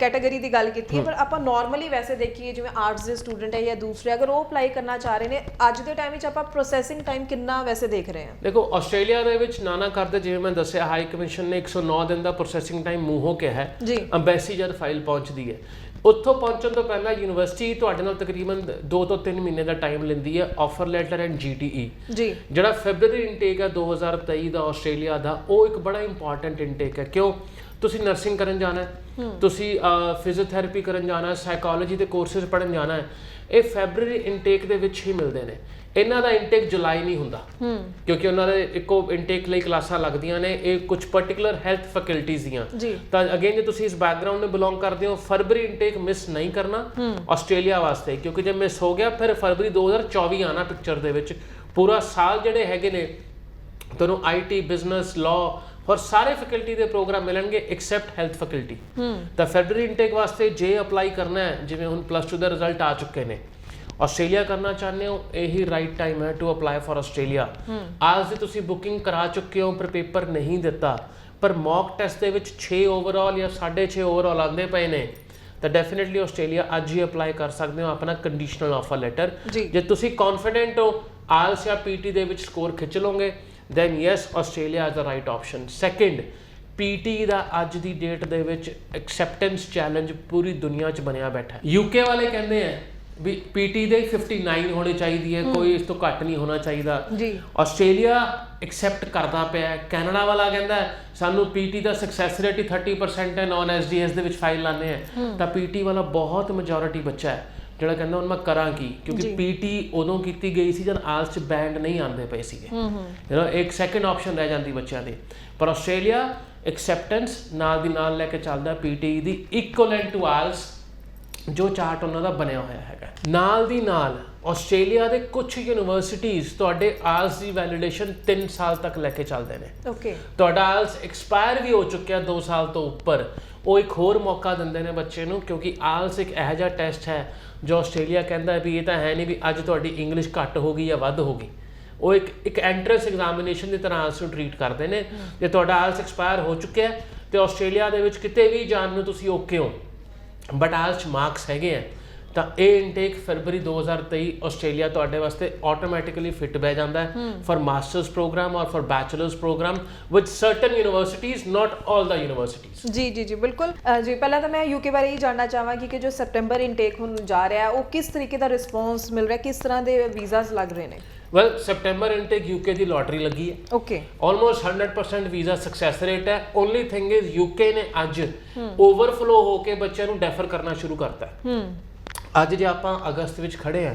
ਕੈਟਾਗਰੀ ਦੀ ਗੱਲ ਕੀਤੀ ਹੈ, ਪਰ ਆਪਾਂ ਨਾਰਮਲੀ ਵੈਸੇ ਦੇਖੀਏ ਜਿਵੇਂ ਆਰਟਸ ਦੇ ਸਟੂਡੈਂਟ ਹੈ ਜਾਂ ਦੂਸਰੇ ਅਗਰ ਉਹ ਅਪਲਾਈ ਕਰਨਾ ਚਾਹ ਰਹੇ ਨੇ, ਅੱਜ ਦੇ ਟਾਈਮ ਵਿੱਚ ਆਪਾਂ ਪ੍ਰੋਸੈਸਿੰਗ ਟਾਈਮ ਕਿੰਨਾ ਵੈਸੇ ਦੇਖ ਰਹੇ ਹਾਂ? ਦੇਖੋ ਆਸਟ੍ਰੇਲੀਆ ਦੇ ਵਿੱਚ ਨਾ ਕਰਦੇ, ਜਿਵੇਂ ਮੈਂ ਦੱਸਿਆ ਹਾਈ ਕਮਿਸ਼ਨ ਨੇ 109 ਦਿਨ ਦਾ ਪ੍ਰੋਸੈਸਿੰਗ ਟਾਈਮ ਮੂੰਹੋਂ ਕਿਹਾ ਹੈ ਜੀ। ਅੰਬੈਸੀ ਜਦ ਫਾਈਲ ਪਹੁੰਚਦੀ ਹੈ, ਉੱਥੋਂ ਪਹੁੰਚਣ ਤੋਂ ਪਹਿਲਾਂ ਯੂਨੀਵਰਸਿਟੀ ਤੁਹਾਡੇ ਨਾਲ ਤਕਰੀਬਨ 2 ਤੋਂ 3 ਮਹੀਨੇ ਦਾ ਟਾਈਮ ਲੈਂਦੀ ਹੈ ਆਫਰ ਲੈਟਰ ਐਂਡ GTE ਜੀ। ਜਿਹੜਾ ਫੈਬਰੂਰੀ ਇਨਟੇਕ ਹੈ 2023 ਦਾ ਆਸਟ੍ਰੇਲੀਆ ਦਾ, ਉਹ ਇੱਕ ਬੜਾ ਇੰਪੋਰਟੈਂਟ ਇਨਟੇਕ ਹੈ। ਕਿਉਂ? ਤੁਸੀਂ ਨਰਸਿੰਗ ਕਰਨ ਜਾਣਾ ਹੈ, ਤੁਸੀਂ ਫਿਜ਼ੀਓਥੈਰੇਪੀ ਕਰਨ ਜਾਣਾ ਹੈ, ਸਾਈਕੋਲੋਜੀ ਦੇ ਕੋਰਸਿਸ ਪੜ੍ਹਨ ਜਾਣਾ ਹੈ, ਇਹ ਫੈਬਰੂਰੀ ਇਨਟੇਕ ਦੇ ਵਿੱਚ ਹੀ ਮਿਲਦੇ ਨੇ। ਇਹਨਾਂ ਦਾ ਇਨਟੇਕ ਜੁਲਾਈ ਨਹੀਂ ਹੁੰਦਾ, ਕਿਉਂਕਿ ਉਹਨਾਂ ਦੇ ਇੱਕੋ ਇਨਟੇਕ ਲਈ ਕਲਾਸਾਂ ਲੱਗਦੀਆਂ ਨੇ, ਇਹ ਕੁਝ ਪਾਰਟਿਕੂਲਰ ਹੈਲਥ ਫੈਕਲਟੀਜ਼ ਦੀਆਂ। ਤਾਂ ਅਗੇਨ ਜੇ ਤੁਸੀਂ ਇਸ ਬੈਕਗ੍ਰਾਉਂਡ ਨੂੰ ਬਿਲੋਂਗ ਕਰਦੇ ਹੋ, ਫਰਵਰੀ ਇਨਟੇਕ ਮਿਸ ਨਹੀਂ ਕਰਨਾ ਆਸਟ੍ਰੇਲੀਆ ਵਾਸਤੇ, ਕਿਉਂਕਿ ਜੇ ਮਿਸ ਹੋ ਗਿਆ ਫਿਰ ਫਰਵਰੀ 2024 ਆਣਾ ਪਿਕਚਰ ਦੇ ਵਿੱਚ। ਪੂਰਾ ਸਾਲ ਜਿਹੜੇ ਹੈਗੇ ਨੇ ਤੁਹਾਨੂੰ IT, ਬਿਜ਼ਨਸ, ਲਾਅ और सारे फैकल्टी के प्रोग्राम मिलेंगे एक्सेप्ट हेल्थ फैकल्टी। तो फैबररी इनटेक वास्ते जे अप्लाई करना है, जिवें हुण +2 का रिजल्ट आ चुके हैं, ਆਸਟ੍ਰੇਲੀਆ ਕਰਨਾ ਚਾਹੁੰਦੇ ਹੋ, ਇਹੀ ਰਾਈਟ ਟਾਈਮ ਹੈ ਟੂ ਅਪਲਾਈ ਫॉर ਆਸਟ੍ਰੇਲੀਆ। ਅੱਜ ਦੀ ਤੁਸੀਂ ਬੁਕਿੰਗ ਕਰਾ ਚੁੱਕੇ ਹੋ ਪਰ ਪੇਪਰ ਨਹੀਂ ਦਿੱਤਾ, ਪਰ ਮੌਕ ਟੈਸਟ ਦੇ ਵਿੱਚ 6 ਓਵਰਆਲ ਜਾਂ 6.5 ਓਵਰਆਲ ਆਉਂਦੇ ਪਏ ਨੇ, ਤਾਂ ਡੈਫੀਨਿਟਲੀ ਆਸਟ੍ਰੇਲੀਆ ਅੱਜ ਹੀ ਅਪਲਾਈ ਕਰ ਸਕਦੇ ਹੋ ਆਪਣਾ ਕੰਡੀਸ਼ਨਲ ਆਫਰ ਲੈਟਰ। ਜੇ ਤੁਸੀਂ ਕੌਨਫੀਡੈਂਟ ਹੋ ਆਇਲਸ ਜਾਂ PT ਦੇ ਵਿੱਚ ਸਕੋਰ ਖਿੱਚ ਲਓਗੇ, then yes Australia is the right option। Second, PT ਦਾ ਅੱਜ ਦੀ ਡੇਟ ਦੇ ਵਿੱਚ ਐਕਸੈਪਟੈਂਸ ਚੈਲੰਜ ਪੂਰੀ ਦੁਨੀਆ 'ਚ ਬਣਿਆ ਬੈਠਾ ਹੈ। UK ਵਾਲੇ ਕਹਿੰਦੇ ਆ ਵੀ PT ਦੇ 59 ਹੋਣੀ ਚਾਹੀਦੀ ਹੈ, ਕੋਈ ਇਸ ਤੋਂ ਘੱਟ ਨਹੀਂ ਹੋਣਾ ਚਾਹੀਦਾ ਜੀ। ਆਸਟ੍ਰੇਲੀਆ ਐਕਸੈਪਟ ਕਰਦਾ ਪਿਆ, ਕੈਨੇਡਾ ਵਾਲਾ ਕਹਿੰਦਾ ਸਾਨੂੰ PT ਦਾ ਸਕਸੈਸ ਰੇਟ ਹੀ 30% ਹੈ, ਨੌਨ SDS ਦੇ ਵਿੱਚ ਫਾਈਲ ਲਾਣੇ ਆ, ਤਾਂ PT ਵਾਲਾ ਬਹੁਤ ਮੈਜੋਰਿਟੀ ਬੱਚਾ ਹੈ ਜਿਹੜਾ ਕਹਿੰਦਾ ਹੁਣ ਮੈਂ ਕਰਾਂ ਕੀ, ਕਿਉਂਕਿ PT ਉਦੋਂ ਕੀਤੀ ਗਈ ਸੀ ਜਦ ਆਇਲਸ 'ਚ ਬੈਂਡ ਨਹੀਂ ਆਉਂਦੇ ਪਏ ਸੀਗੇ। ਇੱਕ ਸੈਕੰਡ ਆਪਸ਼ਨ ਰਹਿ ਜਾਂਦੀ ਬੱਚਿਆਂ ਦੇ, ਪਰ ਆਸਟ੍ਰੇਲੀਆ ਐਕਸੈਪਟੈਂਸ ਨਾਲ ਦੀ ਨਾਲ ਲੈ ਕੇ ਚੱਲਦਾ PT ਦੀ ਇਕੁਅਲੈਂਟ ਟੂ ਆਇਲਸ, ਜੋ ਚਾਰਟ ਉਹਨਾਂ ਦਾ ਬਣਿਆ ਹੋਇਆ ਹੈਗਾ। ਨਾਲ ਦੀ ਨਾਲ ਆਸਟ੍ਰੇਲੀਆ ਦੇ ਕੁਝ ਯੂਨੀਵਰਸਿਟੀਜ਼ ਤੁਹਾਡੇ ਆਇਲਸ ਦੀ ਵੈਲੀਡੇਸ਼ਨ 3 ਸਾਲ ਤੱਕ ਲੈ ਕੇ ਚੱਲਦੇ ਨੇ। ਓਕੇ, ਤੁਹਾਡਾ ਆਇਲਸ ਐਕਸਪਾਇਰ ਵੀ ਹੋ ਚੁੱਕਿਆ 2 ਸਾਲ ਤੋਂ ਉੱਪਰ, ਉਹ ਇੱਕ ਹੋਰ ਮੌਕਾ ਦਿੰਦੇ ਨੇ ਬੱਚੇ ਨੂੰ, ਕਿਉਂਕਿ ਆਇਲਸ ਇੱਕ ਇਹੋ ਜਿਹਾ ਟੈਸਟ ਹੈ ਜੋ ਆਸਟ੍ਰੇਲੀਆ ਕਹਿੰਦਾ ਵੀ ਇਹ ਤਾਂ ਹੈ ਨਹੀਂ ਵੀ ਅੱਜ ਤੁਹਾਡੀ ਇੰਗਲਿਸ਼ ਘੱਟ ਹੋ ਗਈ ਜਾਂ ਵੱਧ ਹੋ ਗਈ, ਉਹ ਇੱਕ ਐਂਟਰੈਂਸ ਐਗਜ਼ਾਮੀਨੇਸ਼ਨ ਦੀ ਤਰ੍ਹਾਂ ਆਇਲਸ ਨੂੰ ਟਰੀਟ ਕਰਦੇ ਨੇ। ਜੇ ਤੁਹਾਡਾ ਆਇਲਸ ਐਕਸਪਾਇਰ ਹੋ ਚੁੱਕਿਆ ਤੇ ਆਸਟ੍ਰੇਲੀਆ ਦੇ ਵਿੱਚ ਕਿਤੇ ਵੀ ਜਾਣ ਨੂੰ ਤੁਸੀਂ ਓਕੇ ਹੋ, ਬਟ ਆਇਲਸ 'ਚ ਮਾਰਕਸ ਹੈਗੇ ਆ, ਤਾਂ ਇਹ ਇਨਟੇਕ ਫਰਵਰੀ 2023 ਆਸਟ੍ਰੇਲੀਆ ਤੁਹਾਡੇ ਵਾਸਤੇ ਆਟੋਮੈਟਿਕਲੀ ਫਿੱਟ ਬਹਿ ਜਾਂਦਾ ਹੈ for masters program or for bachelors program with certain universities, not all the universities. ਜੀ ਬਿਲਕੁਲ ਜੀ। ਪਹਿਲਾਂ ਤਾਂ ਮੈਂ UK ਬਾਰੇ ਹੀ ਜਾਣਨਾ ਚਾਹਾਂਗੀ ਕਿ ਜੋ ਸੈਪਟੈਂਬਰ ਇਨਟੇਕ ਹੁਣ ਜਾ ਰਿਹਾ ਉਹ ਕਿਸ ਤਰੀਕੇ ਦਾ ਰਿਸਪੌਂਸ ਮਿਲ ਰਿਹਾ, ਕਿਸ ਤਰ੍ਹਾਂ ਦੇ ਵੀਜ਼ਾਸ ਲੱਗ ਰਹੇ ਨੇ? ਵੈਲ, ਸੈਪਟੈਂਬਰ ਇਨਟੇਕ UK ਦੀ ਲੋਟਰੀ ਲੱਗੀ ਹੈ। Okay, almost 100% visa success rate ਹੈ। ਓਨਲੀ ਥਿੰਗ ਇਜ਼ UK ਨੇ ਅੱਜ ਓਵਰਫਲੋ ਹੋ ਕੇ ਬੱਚਿਆਂ ਨੂੰ ਡੈਫਰ ਕਰਨਾ ਸ਼ੁਰੂ ਕਰਤਾ ਹੈ। ਅੱਜ ਜੇ ਆਪਾਂ ਅਗਸਤ ਵਿੱਚ ਖੜੇ ਆ,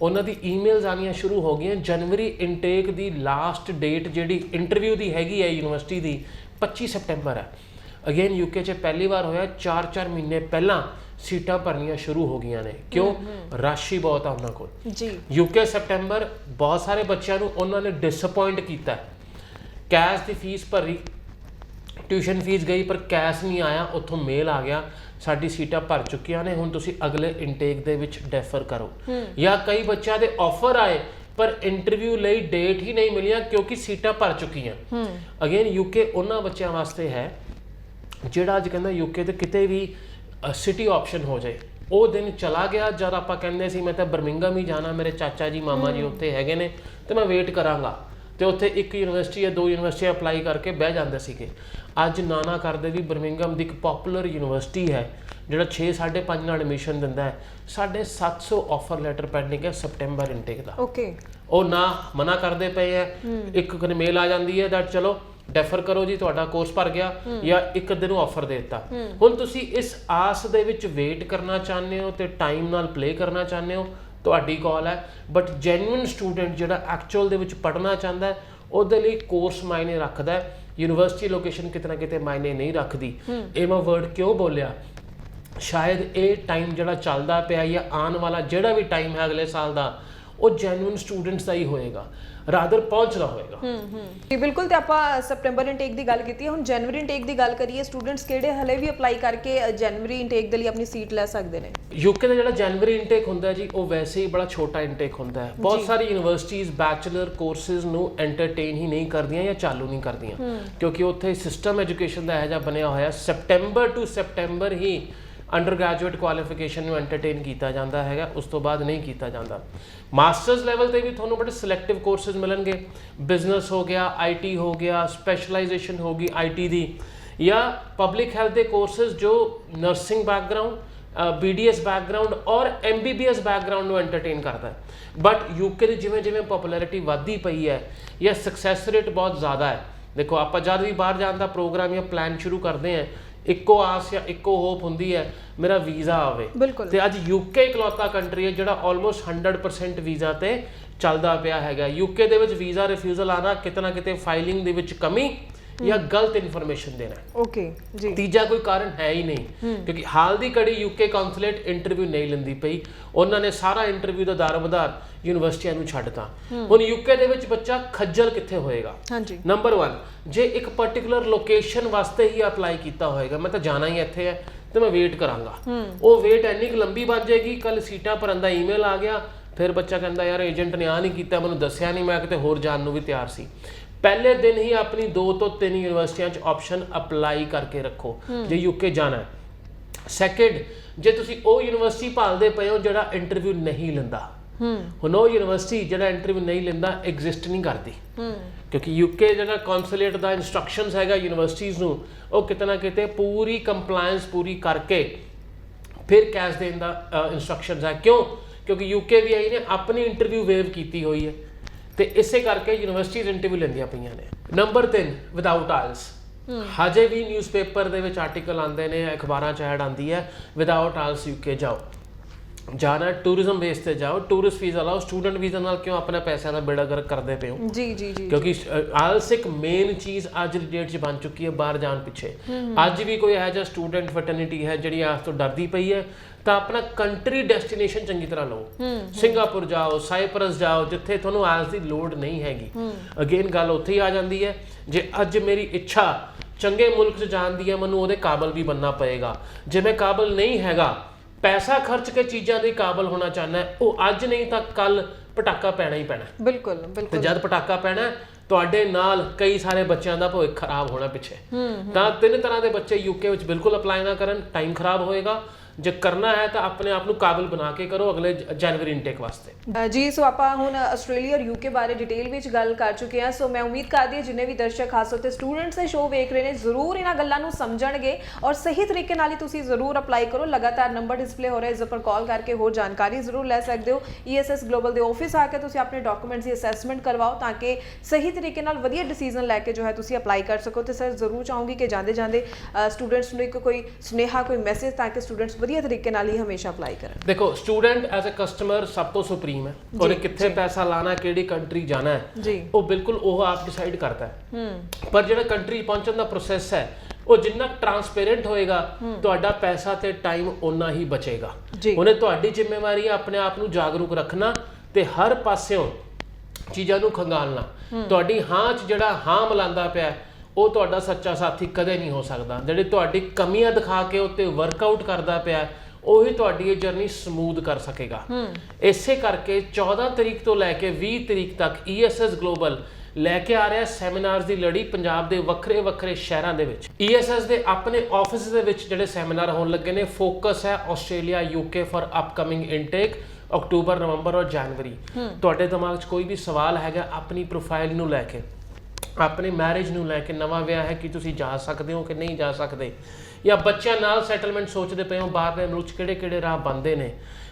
ਉਹਨਾਂ ਦੀ ਈਮੇਲਸ ਆਉਣੀਆਂ ਸ਼ੁਰੂ ਹੋ ਗਈਆਂ। ਜਨਵਰੀ ਇਨਟੇਕ ਦੀ ਲਾਸਟ ਡੇਟ ਜਿਹੜੀ ਇੰਟਰਵਿਊ ਦੀ ਹੈਗੀ ਹੈ ਯੂਨੀਵਰਸਿਟੀ ਦੀ 25 ਸੈਪਟੈਂਬਰ ਹੈ। ਅਗੇਨ UK 'ਚ ਪਹਿਲੀ ਵਾਰ ਹੋਇਆ 4-4 ਮਹੀਨੇ ਪਹਿਲਾਂ ਸੀਟਾਂ ਭਰਨੀਆਂ ਸ਼ੁਰੂ ਹੋ ਗਈਆਂ ਨੇ। ਕਿਉਂ? ਰਸ਼ ਹੀ ਬਹੁਤ ਆ ਉਹਨਾਂ ਕੋਲ ਜੀ। UK ਸੈਪਟੈਂਬਰ ਬਹੁਤ ਸਾਰੇ ਬੱਚਿਆਂ ਨੂੰ ਉਹਨਾਂ ਨੇ ਡਿਸਅਪੁਆਇੰਟ ਕੀਤਾ। ਕੈਸ਼ ਦੀ ਫੀਸ ਭਰੀ, ਟਿਊਸ਼ਨ ਫੀਸ ਗਈ, ਪਰ ਕੈਸ਼ ਨਹੀਂ ਆਇਆ। ਉੱਥੋਂ ਮੇਲ ਆ ਗਿਆ ਸਾਡੀ ਸੀਟਾਂ ਭਰ ਚੁੱਕੀਆਂ ਨੇ, ਹੁਣ ਤੁਸੀਂ ਅਗਲੇ ਇਨਟੇਕ ਦੇ ਵਿੱਚ ਡੈਫਰ ਕਰੋ। ਜਾਂ ਕਈ ਬੱਚਿਆਂ ਦੇ ਆਫਰ ਆਏ ਪਰ ਇੰਟਰਵਿਊ ਲਈ ਡੇਟ ਹੀ ਨਹੀਂ ਮਿਲੀਆਂ ਕਿਉਂਕਿ ਸੀਟਾਂ ਭਰ ਚੁੱਕੀਆਂ। ਅਗੇਨ UK ਉਹਨਾਂ ਬੱਚਿਆਂ ਵਾਸਤੇ ਹੈ ਜਿਹੜਾ ਅੱਜ ਕਹਿੰਦਾ UK ਦੇ ਕਿਤੇ ਵੀ ਸਿਟੀ ਆਪਸ਼ਨ ਹੋ ਜਾਏ। ਉਹ ਦਿਨ ਚਲਾ ਗਿਆ ਜਦ ਆਪਾਂ ਕਹਿੰਦੇ ਸੀ ਮੈਂ ਤਾਂ ਬਰਮਿੰਗਮ ਹੀ ਜਾਣਾ, ਮੇਰੇ ਚਾਚਾ ਜੀ ਮਾਮਾ ਜੀ ਉੱਥੇ ਹੈਗੇ ਨੇ ਤੇ ਮੈਂ ਵੇਟ ਕਰਾਂਗਾ, ਤੇ ਉੱਥੇ ਇੱਕ ਯੂਨੀਵਰਸਿਟੀ ਜਾਂ 2 ਯੂਨੀਵਰਸਿਟੀਆਂ ਅਪਲਾਈ ਕਰਕੇ ਬਹਿ ਜਾਂਦੇ ਸੀਗੇ। ਅੱਜ ਨਾ ਕਰਦੇ ਵੀ ਬਰਮਿੰਗਮ ਦੀ ਇੱਕ ਪਪੂਲਰ ਯੂਨੀਵਰਸਿਟੀ ਹੈ ਜਿਹੜਾ 6-5.5 ਨਾਲ ਐਡਮਿਸ਼ਨ ਦਿੰਦਾ ਹੈ। 750 ਆਫਰ ਲੈਟਰ ਪੈਂਡਿੰਗ ਹੈ ਸੈਪਟੈਂਬਰ ਇਨਟੇਕ ਦਾ। ਓਕੇ, ਉਹ ਨਾ ਮਨਾ ਕਰਦੇ ਪਏ ਆ। ਇੱਕ ਮੇਲ ਆ ਜਾਂਦੀ ਹੈ ਦੈਟ ਚਲੋ ਡੈਫਰ ਕਰੋ ਜੀ, ਤੁਹਾਡਾ ਕੋਰਸ ਭਰ ਗਿਆ, ਜਾਂ ਇੱਕ ਦਿਨ ਨੂੰ ਆਫਰ ਦੇ ਦਿੱਤਾ। ਹੁਣ ਤੁਸੀਂ ਇਸ ਆਸ ਦੇ ਵਿੱਚ ਵੇਟ ਕਰਨਾ ਚਾਹੁੰਦੇ ਹੋ ਤੇ ਟਾਈਮ ਨਾਲ ਪਲੇ ਕਰਨਾ ਚਾਹੁੰਦੇ ਹੋ, ਤੁਹਾਡੀ ਕਾਲ ਹੈ। ਬਟ ਜੈਨੂਇਨ ਸਟੂਡੈਂਟ ਜਿਹੜਾ ਐਕਚੁਅਲ ਦੇ ਵਿੱਚ ਪੜ੍ਹਨਾ ਚਾਹੁੰਦਾ ਹੈ ਉਹਦੇ ਲਈ ਕੋਰਸ ਮਾਇਨੇ ਰੱਖਦਾ ਹੈ, ਯੂਨੀਵਰਸਿਟੀ ਲੋਕੇਸ਼ਨ ਕਿਤੇ ਨਾ ਕਿਤੇ ਮਾਇਨੇ ਨਹੀਂ ਰੱਖਦੀ। ਇਹ ਮੈਂ ਵਰਡ ਕਿਉਂ ਬੋਲਿਆ? ਸ਼ਾਇਦ ਇਹ ਟਾਈਮ ਜਿਹੜਾ ਚੱਲਦਾ ਪਿਆ ਜਾਂ ਆਉਣ ਵਾਲਾ ਜਿਹੜਾ ਵੀ ਟਾਈਮ ਹੈ ਅਗਲੇ ਸਾਲ ਦਾ ਉਹ ਜੈਨੂਇਨ ਸਟੂਡੈਂਟਸ ਦਾ ਹੀ ਹੋਏਗਾ, ਰਾਦਰ ਪਹੁੰਚਦਾ ਹੋਏਗਾ। ਜੀ ਬਿਲਕੁਲ। ਤੇ ਆਪਾਂ ਸੈਪਟੈਂਬਰ ਇਨਟੇਕ ਦੀ ਗੱਲ ਕੀਤੀ ਹੈ, ਹੁਣ ਜਨਵਰੀ ਇਨਟੇਕ ਦੀ ਗੱਲ ਕਰੀਏ, ਸਟੂਡੈਂਟਸ ਕਿਹੜੇ ਹਲੇ ਵੀ ਅਪਲਾਈ ਕਰਕੇ ਜਨਵਰੀ ਇਨਟੇਕ ਦੇ ਲਈ ਆਪਣੀ ਸੀਟ ਲੈ ਸਕਦੇ ਨੇ? ਯੂਕੇ ਦਾ ਜਿਹੜਾ ਜਨਵਰੀ ਇਨਟੇਕ ਹੁੰਦਾ ਜੀ ਉਹ ਵੈਸੇ ਹੀ ਬੜਾ ਛੋਟਾ ਇਨਟੇਕ ਹੁੰਦਾ ਹੈ। ਬਹੁਤ ਸਾਰੀ ਯੂਨੀਵਰਸਿਟੀਜ਼ ਬੈਚਲਰ ਕੋਰਸਿਸ ਨੂੰ ਐਂਟਰਟੇਨ ਹੀ ਨਹੀਂ ਕਰਦੀਆਂ ਜਾਂ ਚਾਲੂ ਨਹੀਂ ਕਰਦੀਆਂ, ਕਿਉਂਕਿ ਉੱਥੇ ਸਿਸਟਮ ਐਜੂਕੇਸ਼ਨ ਦਾ ਇਹੋ ਜਿਹਾ ਬਣਿਆ ਹੋਇਆ ਸੈਪਟੈਂਬਰ ਟੂ ਸੈਪਟੈਂਬਰ ਹੀ ਅੰਡਰ ਗ੍ਰੈਜੂਏਟ ਕੁਆਲੀਫਿਕੇਸ਼ਨ ਨੂੰ ਐਂਟਰਟੇਨ ਕੀਤਾ ਜਾਂਦਾ ਹੈਗਾ, ਉਸ ਤੋਂ ਬਾਅਦ ਨਹੀਂ ਕੀਤਾ ਜਾਂਦਾ। ਮਾਸਟਰਸ ਲੈਵਲ ਤੇ ਵੀ ਤੁਹਾਨੂੰ ਬੜੇ ਸਿਲੈਕਟਿਵ ਕੋਰਸਿਸ ਮਿਲਣਗੇ, ਬਿਜ਼ਨਸ ਹੋ ਗਿਆ, ਆਈਟੀ ਹੋ ਗਿਆ, ਸਪੈਸ਼ਲਾਈਜੇਸ਼ਨ ਹੋ ਗਈ ਆਈਟੀ ਦੀ, ਜਾਂ ਪਬਲਿਕ ਹੈਲਥ ਦੇ ਕੋਰਸਿਸ ਜੋ ਨਰਸਿੰਗ ਬੈਕਗਰਾਊਂਡ, BDS ਬੈਕਗਰਾਊਂਡ ਔਰ MBBS ਬੈਕਗਰਾਊਂਡ ਨੂੰ ਐਂਟਰਟੇਨ ਕਰਦਾ ਹੈ। ਬਟ ਯੂਕੇ ਦੀ ਜਿਵੇਂ ਜਿਵੇਂ ਪੋਪੂਲੈਰਿਟੀ ਵੱਧਦੀ ਪਈ ਹੈ ਜਾਂ ਸਕਸੈਸ ਰੇਟ ਬਹੁਤ ਜ਼ਿਆਦਾ ਹੈ, ਦੇਖੋ ਆਪਾਂ ਜਦ ਵੀ ਬਾਹਰ ਜਾਣ ਦਾ ਪ੍ਰੋਗਰਾਮ ਜਾਂ ਪਲਾਨ ਸ਼ੁਰੂ ਕਰਦੇ ਹਾਂ ਇੱਕੋ ਆਸ ਜਾਂ ਇੱਕੋ ਹੋਪ ਹੁੰਦੀ ਹੈ ਮੇਰਾ ਵੀਜ਼ਾ ਆਵੇ। ਤੇ ਅੱਜ ਯੂਕੇ ਇਕਲੌਤਾ ਕੰਟਰੀ ਹੈ ਜਿਹੜਾ ਆਲਮੋਸਟ 100% ਵੀਜ਼ਾ ਤੇ ਚੱਲਦਾ ਪਿਆ ਹੈਗਾ। ਯੂਕੇ ਦੇ ਵਿੱਚ ਵੀਜ਼ਾ ਰਿਫਿਊਜ਼ਲ ਆਣਾ ਕਿਤੇ ਨਾ ਕਿਤੇ ਫਾਈਲਿੰਗ ਦੇ ਵਿੱਚ ਕਮੀ ਜਾਂ ਗਲਤ ਇਨਫੋਰਮੇਸ਼ਨ ਦੇਣਾ। ਓਕੇ ਜੀ। ਤੀਜਾ ਕੋਈ ਕਾਰਨ ਹੈ ਹੀ ਨਹੀਂ, ਕਿਉਂਕਿ ਹਾਲ ਦੀ ਘੜੀ ਯੂਕੇ ਕਾਉਂਸਲੇਟ ਇੰਟਰਵਿਊ ਨਹੀਂ ਲੈਂਦੀ ਪਈ, ਉਹਨਾਂ ਨੇ ਸਾਰਾ ਇੰਟਰਵਿਊ ਦਾ ਦਾਰੋਮਦਾਰ ਯੂਨੀਵਰਸਿਟੀਆਂ ਨੂੰ ਛੱਡਤਾ। ਹੁਣ ਯੂਕੇ ਦੇ ਵਿੱਚ ਬੱਚਾ ਖੱਜਲ ਕਿੱਥੇ ਹੋਏਗਾ? ਹਾਂਜੀ। ਨੰਬਰ 1, ਜੇ ਇੱਕ ਪਾਰਟਿਕੂਲਰ ਲੋਕੇਸ਼ਨ ਵਾਸਤੇ ਹੀ ਅਪਲਾਈ ਕੀਤਾ ਹੋਏਗਾ, ਮੈਂ ਤਾਂ ਜਾਣਾ ਹੀ ਇੱਥੇ ਹੈ ਤੇ ਮੈਂ ਵੇਟ ਕਰਾਂਗਾ, ਉਹ ਵੇਟ ਇੰਨੀ ਕੁ ਲੰਬੀ ਬਣ ਜਾਏਗੀ, ਕੱਲ ਸੀਟਾਂ ਭਰਨ ਦਾ ਈਮੇਲ ਆ ਗਿਆ, ਫਿਰ ਬੱਚਾ ਕਹਿੰਦਾ ਯਾਰ ਏਜੰਟ ਨੇ ਆ ਨਹੀਂ ਕੀਤਾ, ਮੈਨੂੰ ਦੱਸਿਆ ਨਹੀਂ, ਮੈਂ ਕਿਤੇ ਹੋਰ ਜਾਣ ਨੂੰ ਵੀ ਤਿਆਰ ਸੀ। ਪਹਿਲੇ ਦਿਨ ਹੀ ਆਪਣੀ 2 ਤੋਂ 3 ਯੂਨੀਵਰਸਿਟੀਆਂ 'ਚ ਆਪਸ਼ਨ ਅਪਲਾਈ ਕਰਕੇ ਰੱਖੋ ਜੇ ਯੂਕੇ ਜਾਣਾ ਹੈ। ਸੈਕਿੰਡ, ਜੇ ਤੁਸੀਂ ਉਹ ਯੂਨੀਵਰਸਿਟੀ ਭਾਲਦੇ ਪਏ ਹੋ ਜਿਹੜਾ ਇੰਟਰਵਿਊ ਨਹੀਂ ਲੈਂਦਾ, ਹੁਣ ਉਹ ਯੂਨੀਵਰਸਿਟੀ ਜਿਹੜਾ ਇੰਟਰਵਿਊ ਨਹੀਂ ਲੈਂਦਾ ਐਗਜ਼ਿਸਟ ਨਹੀਂ ਕਰਦੀ, ਕਿਉਂਕਿ ਯੂਕੇ ਜਿਹੜਾ ਕੌਂਸੂਲੇਟ ਦਾ ਇਨਸਟਰਕਸ਼ਨਸ ਹੈਗਾ ਯੂਨੀਵਰਸਿਟੀਜ਼ ਨੂੰ, ਉਹ ਕਿਤੇ ਨਾ ਕਿਤੇ ਪੂਰੀ ਕੰਪਲਾਇੰਸ ਪੂਰੀ ਕਰਕੇ ਫਿਰ ਕੈਸ਼ ਦੇਣ ਦਾ ਇਨਸਟਰਕਸ਼ਨਸ ਹੈ। ਕਿਉਂ? ਕਿਉਂਕਿ UKVI ਨੇ ਆਪਣੀ ਇੰਟਰਵਿਊ ਵੇਵ ਕੀਤੀ ਹੋਈ ਹੈ ਤੇ ਇਸੇ ਕਰਕੇ ਯੂਨੀਵਰਸਿਟੀਜ਼ ਇੰਟਰਵਿਊ ਲੈਂਦੀਆਂ ਪਈਆਂ ਨੇ। Number 3, without IELTS. ਹਜੇ ਵੀ ਨਿਊਜ਼ਪੇਪਰ ਦੇ ਵਿੱਚ ਆਰਟੀਕਲ ਆਉਂਦੇ ਨੇ, ਅਖਬਾਰਾਂ 'ਚ ਐਡ ਆਉਂਦੀ ਹੈ ਵਿਦਆਊਟ ਆਇਲਸ ਯੂਕੇ ਜਾਓ। ਜਾਣਾ ਟੂਰਿਜ਼ਮ ਬੇਸ ਤੇ ਜਾਓ, ਟੂਰਿਸਟ ਵੀਜ਼ਾ ਲਾਓ, ਸਟੂਡੈਂਟ ਵੀਜ਼ਾ ਨਾਲ ਕਿਉਂ ਆਪਣੇ ਪੈਸਿਆਂ ਦਾ ਬੇੜਾ ਗਰਕ ਕਰਦੇ ਪਏ ਹੋ? ਜੀ ਜੀ ਜੀ। ਕਿਉਂਕਿ ਆਇਲਸ ਇੱਕ ਮੇਨ ਚੀਜ਼ ਅੱਜ ਦੀ ਡੇਟ 'ਚ ਬਣ ਚੁੱਕੀ ਹੈ ਬਾਹਰ ਜਾਣ ਪਿੱਛੇ। ਅੱਜ ਵੀ ਕੋਈ ਇਹੋ ਜਿਹਾ ਸਟੂਡੈਂਟ ਫਰਟਰਨਿਟੀ ਹੈ ਜਿਹੜੀ ਆਸ ਤੋਂ ਡਰਦੀ ਪਈ ਹੈ ਤਾਂ ਆਪਣਾ ਕੰਟਰੀ ਡੈਸਟੀਨੇਸ਼ਨ ਚੰਗੀ ਤਰ੍ਹਾਂ ਲਓ, ਸਿੰਗਾਪੁਰ ਜਾਓ, ਸਾਈਪਰਸ ਜਾਓ, ਜਿੱਥੇ ਤੁਹਾਨੂੰ ਆਇਲਸ ਦੀ ਲੋੜ ਨਹੀਂ ਹੈਗੀ। ਅਗੇਨ ਗੱਲ ਉੱਥੇ ਹੀ ਆ ਜਾਂਦੀ ਹੈ, ਜੇ ਅੱਜ ਮੇਰੀ ਇੱਛਾ ਚੰਗੇ ਮੁਲਕ 'ਚ ਜਾਣ ਦੀ ਹੈ, ਮੈਨੂੰ ਉਹਦੇ ਕਾਬਲ ਵੀ ਬਣਨਾ ਪਏਗਾ। ਜੇ ਮੈਂ ਕਾਬਲ ਨਹੀਂ ਹੈਗਾ, ਪੈਸਾ ਖਰਚ ਕੇ ਚੀਜ਼ਾਂ ਦੇ ਕਾਬਲ ਹੋਣਾ ਚਾਹੁੰਦਾ, ਉਹ ਅੱਜ ਨਹੀਂ ਤਾਂ ਕੱਲ ਪਟਾਕਾ ਪੈਣਾ ਹੀ ਪੈਣਾ। ਬਿਲਕੁਲ ਬਿਲਕੁਲ। ਤੇ ਜਦ ਪਟਾਕਾ ਪੈਣਾ ਤੁਹਾਡੇ ਨਾਲ ਕਈ ਸਾਰੇ ਬੱਚਿਆਂ ਦਾ ਭਵਿੱਖ ਖਰਾਬ ਹੋਣਾ ਪਿੱਛੇ। ਤਾਂ 3 ਤਰ੍ਹਾਂ ਦੇ ਬੱਚੇ ਯੂਕੇ ਵਿੱਚ ਬਿਲਕੁਲ ਅਪਲਾਈ ਨਾ ਕਰਨ, ਟਾਈਮ ਖਰਾਬ ਹੋਏਗਾ। ਜੇ ਕਰਨਾ ਹੈ ਤਾਂ ਆਪਣੇ ਆਪ ਨੂੰ ਕਾਬਿਲ ਬਣਾ ਕੇ ਕਰੋ ਅਗਲੇ ਜਨਵਰੀ ਇਨਟੇਕ ਵਾਸਤੇ। ਜੀ ਸੋ ਆਪਾਂ ਹੁਣ ਆਸਟ੍ਰੇਲੀਆ ਔਰ ਯੂਕੇ ਬਾਰੇ ਡਿਟੇਲ ਵਿੱਚ ਗੱਲ ਕਰ ਚੁੱਕੇ ਹਾਂ। ਸੋ ਮੈਂ ਉਮੀਦ ਕਰਦੀ ਹਾਂ ਜਿੰਨੇ ਵੀ ਦਰਸ਼ਕ ਖਾਸ ਤੌਰ ਤੇ ਸਟੂਡੈਂਟਸ ਇਹ ਸ਼ੋਅ ਵੇਖ ਰਹੇ ਨੇ ਜ਼ਰੂਰ ਇਹਨਾਂ ਗੱਲਾਂ ਨੂੰ ਸਮਝਣਗੇ ਔਰ ਸਹੀ ਤਰੀਕੇ ਨਾਲ ਹੀ ਤੁਸੀਂ ਜ਼ਰੂਰ ਅਪਲਾਈ ਕਰੋ। ਲਗਾਤਾਰ ਨੰਬਰ ਡਿਸਪਲੇ ਹੋ ਰਿਹਾ, ਇਸ ਉੱਪਰ ਕਾਲ ਕਰਕੇ ਹੋਰ ਜਾਣਕਾਰੀ ਜ਼ਰੂਰ ਲੈ ਸਕਦੇ ਹੋ। ESS ਗਲੋਬਲ ਦੇ ਆਫਿਸ ਆ ਕੇ ਤੁਸੀਂ ਆਪਣੇ ਡਾਕੂਮੈਂਟਸ ਦੀ ਅਸੈਸਮੈਂਟ ਕਰਵਾਓ ਤਾਂ ਕਿ ਸਹੀ ਤਰੀਕੇ ਨਾਲ ਵਧੀਆ ਡਿਸੀਜਨ ਲੈ ਕੇ ਜੋ ਹੈ ਤੁਸੀਂ ਅਪਲਾਈ ਕਰ ਸਕੋ। ਤੇ ਸਰ ਜ਼ਰੂਰ ਚਾਹੂੰਗੀ ਕਿ ਜਾਂਦੇ ਜਾਂਦੇ ਸਟੂਡੈਂਟਸ ਨੂੰ ਇੱਕ ਕੋਈ ਸੁਨੇਹਾ, ਕੋਈ ਮੈਸੇਜ ਤਾਂ ਕਿ ਸਟੂਡੈਂਟਸ ਵਧੀਆ ਤਰੀਕੇ ਨਾਲ ਹੀ ਹਮੇਸ਼ਾ ਅਪਲਾਈ ਕਰਨ। ਦੇਖੋ ਸਟੂਡੈਂਟ ਐਜ਼ ਅ ਕਸਟਮਰ ਸਭ ਤੋਂ ਸੁਪਰੀਮ ਹੈ, ਔਰ ਕਿੱਥੇ ਪੈਸਾ ਲਾਣਾ, ਕਿਹੜੀ ਕੰਟਰੀ ਜਾਣਾ ਹੈ, ਉਹ ਬਿਲਕੁਲ ਉਹ ਆਪ ਡਿਸਾਈਡ ਕਰਦਾ ਹੈ। ਪਰ ਜਿਹੜਾ ਕੰਟਰੀ ਪਹੁੰਚਣ ਦਾ ਪ੍ਰੋਸੈਸ ਹੈ ਉਹ ਜਿੰਨਾ ਟਰਾਂਸਪੇਰੈਂਟ ਹੋਏਗਾ ਤੁਹਾਡਾ ਪੈਸਾ ਤੇ ਟਾਈਮ ਓਨਾ ਹੀ ਬਚੇਗਾ। ਉਹਨੇ ਤੁਹਾਡੀ ਜ਼ਿੰਮੇਵਾਰੀ ਹੈ ਆਪਣੇ ਆਪ ਨੂੰ ਜਾਗਰੂਕ ਰੱਖਣਾ ਤੇ ਹਰ ਪਾਸਿਓਂ ਚੀਜ਼ਾਂ ਨੂੰ ਖੰਗਾਲਣਾ। ਤੁਹਾਡੀ ਹਾਂ 'ਚ ਜਿਹੜਾ ਹਾਂ ਮਿਲਾਉਂਦਾ ਪਿਆ ਉਹ ਤੁਹਾਡਾ ਸੱਚਾ ਸਾਥੀ ਕਦੇ ਨਹੀਂ ਹੋ ਸਕਦਾ। ਜਿਹੜੀ ਤੁਹਾਡੀ ਕਮੀਆਂ ਦਿਖਾ ਕੇ ਉੱਤੇ ਵਰਕਆਊਟ ਕਰਦਾ ਪਿਆ ਉਹੀ ਤੁਹਾਡੀ ਇਹ ਜਰਨੀ ਸਮੂਥ ਕਰ ਸਕੇਗਾ। ਇਸੇ ਕਰਕੇ 14 ਤਰੀਕ ਤੋਂ ਲੈ ਕੇ 20 ਤਰੀਕ ਤੱਕ ESS ਗਲੋਬਲ ਲੈ ਕੇ ਆ ਰਿਹਾ ਸੈਮੀਨਾਰਸ ਦੀ ਲੜੀ ਪੰਜਾਬ ਦੇ ਵੱਖਰੇ ਵੱਖਰੇ ਸ਼ਹਿਰਾਂ ਦੇ ਵਿੱਚ। ESS ਦੇ ਆਪਣੇ ਆਫਿਸ ਦੇ ਵਿੱਚ ਜਿਹੜੇ ਸੈਮੀਨਾਰ ਹੋਣ ਲੱਗੇ ਨੇ, ਫੋਕਸ ਹੈ Australia UK for upcoming intake ਅਕਤੂਬਰ, ਨਵੰਬਰ ਔਰ ਜਨਵਰੀ। ਤੁਹਾਡੇ ਦਿਮਾਗ 'ਚ ਕੋਈ ਵੀ ਸਵਾਲ ਹੈਗਾ ਆਪਣੀ ਪ੍ਰੋਫਾਈਲ ਨੂੰ ਲੈ ਕੇ, ਆਪਣੀ ਮੈਰਿਜ ਨੂੰ ਲੈ ਕੇ, ਨਵਾਂ ਵਿਆਹ ਹੈ ਕਿ ਤੁਸੀਂ ਜਾ ਸਕਦੇ ਹੋ ਕਿ ਨਹੀਂ ਜਾ ਸਕਦੇ, ਜਾਂ ਬੱਚਿਆਂ ਨਾਲ ਸੈਟਲਮੈਂਟ ਸੋਚਦੇ ਪਏ ਹੋ ਬਾਹਰਲੇ ਮੁਲਕ 'ਚ ਕਿਹੜੇ ਕਿਹੜੇ ਰਾਹ ਬਣਦੇ ਨੇ,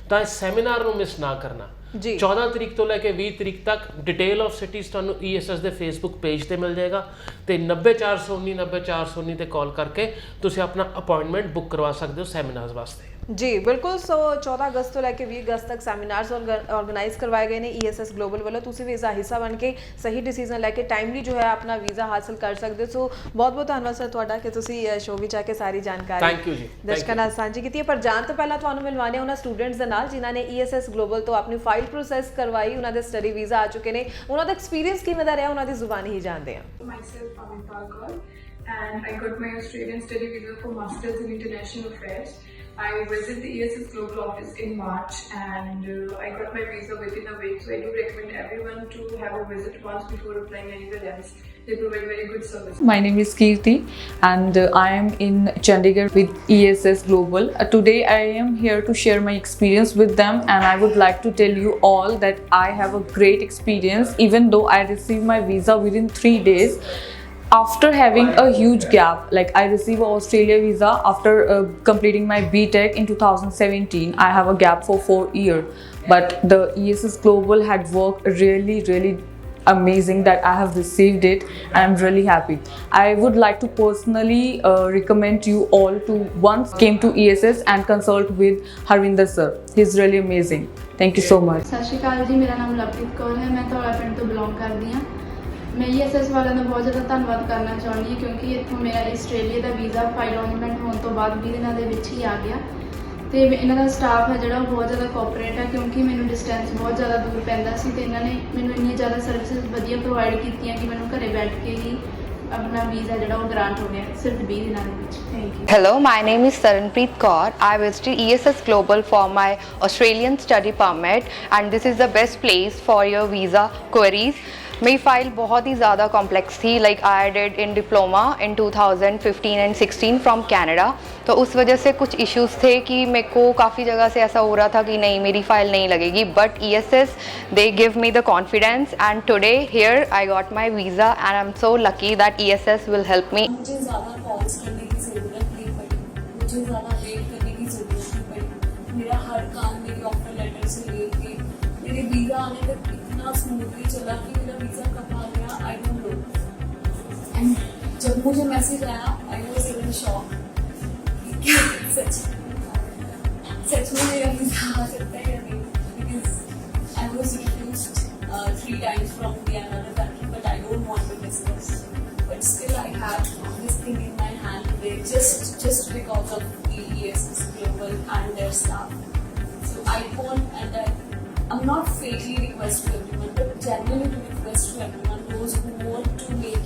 ਤਾਂ ਇਸ ਸੈਮੀਨਾਰ ਨੂੰ ਮਿਸ ਨਾ ਕਰਨਾ। 14 ਤਰੀਕ ਤੋਂ ਲੈ ਕੇ 20 ਤਰੀਕ ਤੱਕ ਡਿਟੇਲ ਆਫ ਸਿਟੀਜ਼ ਤੁਹਾਨੂੰ ESS ਦੇ ਫੇਸਬੁੱਕ ਪੇਜ ਤੇ ਮਿਲ ਜਾਏਗਾ ਤੇ 90419 90419 ਤੇ ਕਾਲ ਕਰਕੇ ਤੁਸੀਂ ਆਪਣਾ ਅਪਾਇੰਟਮੈਂਟ ਬੁੱਕ ਕਰਵਾ ਸਕਦੇ ਹੋ ਸੈਮੀਨਾਰਸ ਵਾਸਤੇ। जी बिल्कुल। सो 14 अगस्त तो लैके 20 अगस्त तक सैमीनार्स ऑर्गेनाइज करवाए गए ने ESS ग्लोबल वालों। तुसी भी इसका हिस्सा बन के सही डिसीजन लैके टाइमली जो है अपना वीज़ा हासिल कर सकते हो। सो बहुत बहुत धन्यवाद सर ਤੁਹਾਡਾ ਕਿ ਤੁਸੀਂ ਸ਼ੋਅ ਵਿੱਚ ਆ ਕੇ ਸਾਰੀ ਜਾਣਕਾਰੀ ਥੈਂਕ ਯੂ ਜੀ ਦਰਸ਼ਕਾਂ ਨਾਲ ਸਾਂਝੀ ਕੀਤੀ ਹੈ। ਪਰ ਜਾਣ ਤੋਂ ਪਹਿਲਾਂ ਤੁਹਾਨੂੰ ਮਿਲਵਾਉਂਦੇ ਹਾਂ ਉਹਨਾਂ ਸਟੂਡੈਂਟਸ ਦੇ ਨਾਲ ਜਿਨ੍ਹਾਂ ਨੇ ESS ਗਲੋਬਲ ਤੋਂ ਆਪਣੀ ਫਾਈਲ ਪ੍ਰੋਸੈਸ ਕਰਵਾਈ। ਉਹਨਾਂ ਦੇ ਸਟੱਡੀ ਵੀਜ਼ਾ ਆ ਚੁੱਕੇ ਨੇ। ਉਹਨਾਂ ਦਾ ਐਕਸਪੀਰੀਅੰਸ ਕਿਵੇਂ ਦਾ ਰਿਹਾ ਉਹਨਾਂ ਦੀ ਜ਼ੁਬਾਨੀ ਹੀ ਜਾਣਦੇ ਹਾਂ। Myself, Amita Kaur, and I got my Australian study visa for Masters in International Affairs. I visited the ESS Global office in March, and I got my visa within a week. So I do recommend everyone to have a visit once before applying anywhere else. They provide very good service. My name is Kirti, and I am in Chandigarh with ESS Global. Today I am here to share my experience with them, and I would like to tell you all that I have a great experience. Even though I received my visa within 3 days, after having a huge gap, like I received an Australia visa after completing my BTech in 2017. I have a gap for 4 years, but the ESS Global had worked really amazing that I have received it, and I'm really happy. I would like to personally recommend you all to once came to ESS and consult with Harvinder sir. He's really amazing. Thank you so much. ਸਤਿ ਸ਼੍ਰੀ ਅਕਾਲ ਜੀ, ਮੇਰਾ ਨਾਮ ਲਵਪ੍ਰੀਤ ਕੌਰ ਹੈ। ਮੈਂ ਧੌਲਾ ਪਿੰਡ ਤੋਂ belong ਕਰਦੀ ਹਾਂ। ਮੈਂ ESS ਵਾਲਿਆਂ ਦਾ ਬਹੁਤ ਜ਼ਿਆਦਾ ਧੰਨਵਾਦ ਕਰਨਾ ਚਾਹੁੰਦੀ ਹਾਂ ਕਿਉਂਕਿ ਇੱਥੋਂ ਮੇਰਾ ਆਸਟ੍ਰੇਲੀਆ ਦਾ ਵੀਜ਼ਾ ਫਾਈਲ ਅਲਾਟਮੈਂਟ ਹੋਣ ਤੋਂ ਬਾਅਦ 20 ਦਿਨਾਂ ਦੇ ਵਿੱਚ ਹੀ ਆ ਗਿਆ। ਤੇ ਇਹਨਾਂ ਦਾ ਸਟਾਫ ਹੈ ਜਿਹੜਾ ਉਹ ਬਹੁਤ ਜ਼ਿਆਦਾ ਕੋਆਪਰੇਟ ਹੈ ਕਿਉਂਕਿ ਮੈਨੂੰ ਡਿਸਟੈਂਸ ਬਹੁਤ ਜ਼ਿਆਦਾ ਦੂਰ ਪੈਂਦਾ ਸੀ ਤੇ ਇਹਨਾਂ ਨੇ ਮੈਨੂੰ ਇੰਨੀਆਂ ਜ਼ਿਆਦਾ ਸਰਵਿਸਿਜ਼ ਵਧੀਆ ਪ੍ਰੋਵਾਈਡ ਕੀਤੀਆਂ ਕਿ ਮੈਨੂੰ ਘਰੇ ਬੈਠ ਕੇ ਹੀ ਆਪਣਾ ਵੀਜ਼ਾ ਜਿਹੜਾ ਉਹ ਗ੍ਰਾਂਟ ਹੋ ਗਿਆ ਸਿਰਫ 20 ਦਿਨਾਂ ਦੇ ਵਿੱਚ। Thank you. Hello, my name is Saranpreet Kaur. I visited ESS Global for my Australian study permit, and this is the best place for your visa queries. मेरी फ़ाइल बहुत ही ज़्यादा कॉम्प्लेक्स थी। Like I did in diploma in 2015 and 16 from Canada, तो उस वजह से कुछ issues थे कि मेरे को काफ़ी जगह से ऐसा हो रहा था कि नहीं मेरी फ़ाइल नहीं लगेगी, but ESS they give me the confidence, and today here I got my visa and I am so lucky that ESS will help me. मुझे ज़्यादा कॉल्स करने की ज़रूरत नहीं पड़ी, मुझे ज़्यादा वेट करने की ज़रूरत नहीं पड़ी। मेरा हर काम मेरी ऑफर लेटर से लेके मेरे वीज़ा आने तक इतना स्मूथली चला कि मेरा वीज़ा कब आ गया आई डोंट नो। एंड जब मुझे मैसेज आया आई वाज इवन शॉक कि सच में मेरा वीज़ा आ सकता है या नहीं, because I was refused 3 times from the another country, but I don't want to miss this. But still I have this thing in my hand today just because of ESS Global and their staff. So I want, and I'm not fakely request to everyone, but genuinely to request to everyone, those who want to make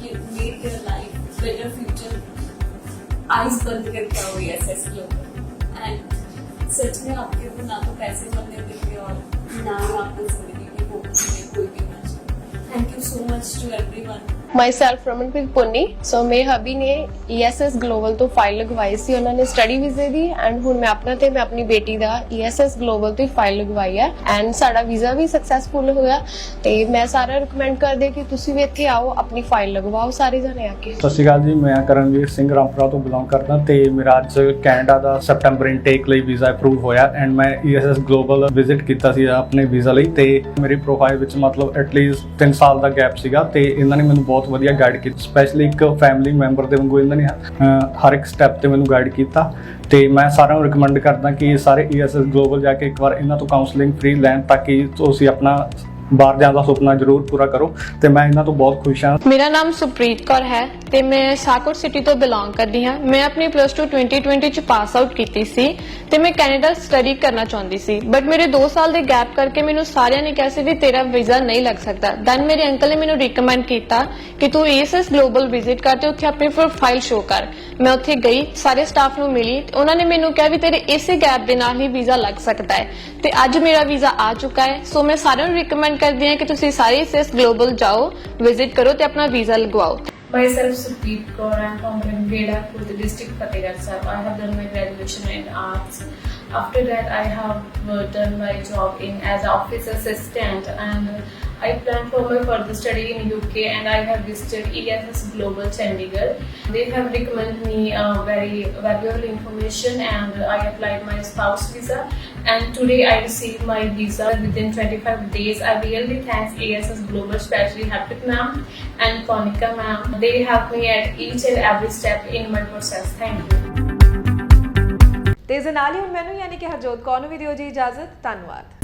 their life better future, eyes बंद करके आओ ESS Global, and सच में आपके को ना तो पैसे बनने देंगे और ना ही आपको जिंदगी की कोई भी ना चाहिए। Thank you so much to everyone. Myself Ramanpreet Punni. So ਮੇਰੇ ਹਬੀ ਨੇ ESS ਗਲੋਬਲ ਤੋਂ ਫਾਈਲ ਲਗਵਾਈ ਸੀ ਉਹਨਾਂ ਨੇ ਸਟੱਡੀ ਵੀਜ਼ੇ ਦੀ, ਐਂਡ ਹੁਣ ਮੈਂ ਆਪਣੀ ਬੇਟੀ ਦਾ ESS ਗਲੋਬਲ ਤੋਂ ਫਾਈਲ ਲਗਵਾਈ ਹੈ, ਐਂਡ ਸਾਡਾ ਵੀਜ਼ਾ ਵੀ ਸਕਸੈਸਫੁਲ ਹੋਇਆ। ਤੇ ਮੈਂ ਸਾਰਾ ਰਿਕਮੈਂਡ ਕਰਦੇ ਕਿ ਤੁਸੀਂ ਵੀ ਇੱਥੇ ਆਓ, ਆਪਣੀ ਫਾਈਲ ਲਗਵਾਓ ਸਾਰੇ ਜਣੇ ਆ ਕੇ। ਸਤਿ ਸ਼੍ਰੀ ਅਕਾਲ ਜੀ, ਮੈਂ ਕਰਨਵੀਰ ਸਿੰਘ ਰਾਮਪੁਰਾ ਤੋਂ ਬਿਲੋਂਗ ਕਰਦਾ ਤੇ ਮੇਰਾ ਅੱਜ ਕੈਨੇਡਾ ਦਾ ਸੈਪਟੈਂਬਰ ਇਨਟੇਕ ਲਈ ਵੀਜ਼ਾ ਅਪਰੂਵ ਹੋਇਆ, ਐਂਡ ਮੈਂ ESS ਗਲੋਬਲ ਵਿਜ਼ਿਟ ਕੀਤਾ ਸੀ ਆਪਣੇ ਵੀਜ਼ਾ ਲਈ। ਤੇ ਮੇਰੀ ਪ੍ਰੋਫਾਈਲ ਵਿੱਚ ਮਤਲਬ ਐਟਲੀਸਟ 3 ਸਾਲ ਦਾ ਗੈਪ ਸੀਗਾ ਤੇ ਇਹਨਾਂ ਨੇ ਮੈਨੂੰ ਬਹੁਤ ਵਧੀਆ ਗਾਈਡ ਕੀਤਾ, ਸਪੈਸ਼ਲੀ ਇੱਕ ਫੈਮਿਲੀ ਮੈਂਬਰ ਦੇ ਵਾਂਗੂ ਇਹਨਾਂ ਨੇ ਹਰ ਇੱਕ ਸਟੈਪ ਤੇ ਮੈਨੂੰ ਗਾਈਡ ਕੀਤਾ। ਤੇ ਮੈਂ ਸਾਰਿਆਂ ਨੂੰ ਰਿਕਮੈਂਡ ਕਰਦਾ ਕਿ ਸਾਰੇ ESS ਗਲੋਬਲ ਜਾ ਕੇ ਇੱਕ ਵਾਰ ਇਹਨਾਂ ਤੋਂ ਕਾਉਂਸਲਿੰਗ ਫ੍ਰੀ ਲੈਣ ਤਾਂ ਕਿ ਤੁਸੀਂ ਆਪਣਾ ਬਾਹਰ ਜਾਣ ਦਾ ਸੁਪਨਾ ਜ਼ਰੂਰ ਪੂਰਾ ਕਰੋ, ਤੇ ਮੈਂ ਇਹਨਾਂ ਤੋਂ ਬਹੁਤ ਖੁਸ਼ ਹਾਂ। ਮੇਰਾ ਨਾਮ ਸੁਪ੍ਰੀਤ ਕੌਰ ਹੈ ਤੇ ਮੈਂ ਸਾਕੋਟ ਸਿਟੀ ਤੋਂ ਬਿਲੋਂਗ ਕਰਦੀ ਹਾਂ। ਮੈਂ ਆਪਣੀ +2 2020 ਚ ਪਾਸ ਆਊਟ ਕੀਤੀ ਸੀ ਤੇ ਮੈਂ ਕੈਨੇਡਾ ਸਟੱਡੀ ਕਰਨਾ ਚਾਹੁੰਦੀ ਸੀ, ਬਟ ਮੇਰੇ 2 ਸਾਲ ਦੇ ਗੈਪ ਕਰਕੇ ਮੈਨੂੰ ਸਾਰਿਆਂ ਨੇ ਕਿਹਾ ਸੀ ਵੀ ਤੇਰਾ ਵੀਜ਼ਾ ਨਹੀਂ ਲੱਗ ਸਕਦਾ। ਦੈਨ ਮੇਰੇ ਅੰਕਲ ਨੇ ਮੈਨੂੰ ਰਿਕਮੈਂਡ ਕੀਤਾ ਕਿ ਤੂੰ ESS ਗਲੋਬਲ ਵਿਜ਼ਿਟ ਕਰ ਤੇ ਉੱਥੇ ਆਪਣੀ ਪ੍ਰੋਫਾਈਲ ਸ਼ੋ ਕਰ। ਮੈਂ ਉੱਥੇ ਗਈ, ਸਾਰੇ ਸਟਾਫ ਨੂੰ ਮਿਲੀ, ਉਹਨਾਂ ਨੇ ਮੈਨੂੰ ਕਿਹਾ ਵੀ ਤੇਰੇ ਇਸੇ ਗੈਪ ਦੇ ਨਾਲ ਹੀ ਵੀਜ਼ਾ ਲੱਗ ਸਕਦਾ ਹੈ, ਤੇ ਅੱਜ ਮੇਰਾ ਵੀਜ਼ਾ ਆ ਚੁੱਕਾ ਹੈ। ਸੋ ਮੈਂ ਸਾਰਿਆਂ ਨੂੰ ਰਿਕਮੈਂਡ ਕਰਦੀ ਹਾਂ ਕਿ ਤੁਸੀਂ ਸਾਰੇ ESS ਗਲੋਬਲ ਜਾਓ, ਵਿਜ਼ਿਟ ਕਰੋ ਤੇ ਆਪਣਾ visa ਲਗਵਾਓ। Myself Supreet Kaur, I am from Beda, the district Fatehgarh Sahib. I have done my graduation in arts. After that, I have done my job as an office assistant, and I plan for my further study in UK, and I have visited ESS Global Chandigarh. They have recommended me very valuable information, and I applied my spouse visa, and today I received my visa within 25 days. I really thank ESS Global, especially Harpreet ma'am and Konika ma'am. They helped me at each and every step in my process. Thank you. ਤੇ ਇਸ ਦੇ ਨਾਲ ਹੀ ਹੁਣ ਮੈਨੂੰ ਯਾਨੀ ਕਿ ਹਰਜੋਤ ਕੌਰ ਨੂੰ ਵੀ ਦਿਓ ਜੀ ਇਜਾਜ਼ਤ। ਧੰਨਵਾਦ।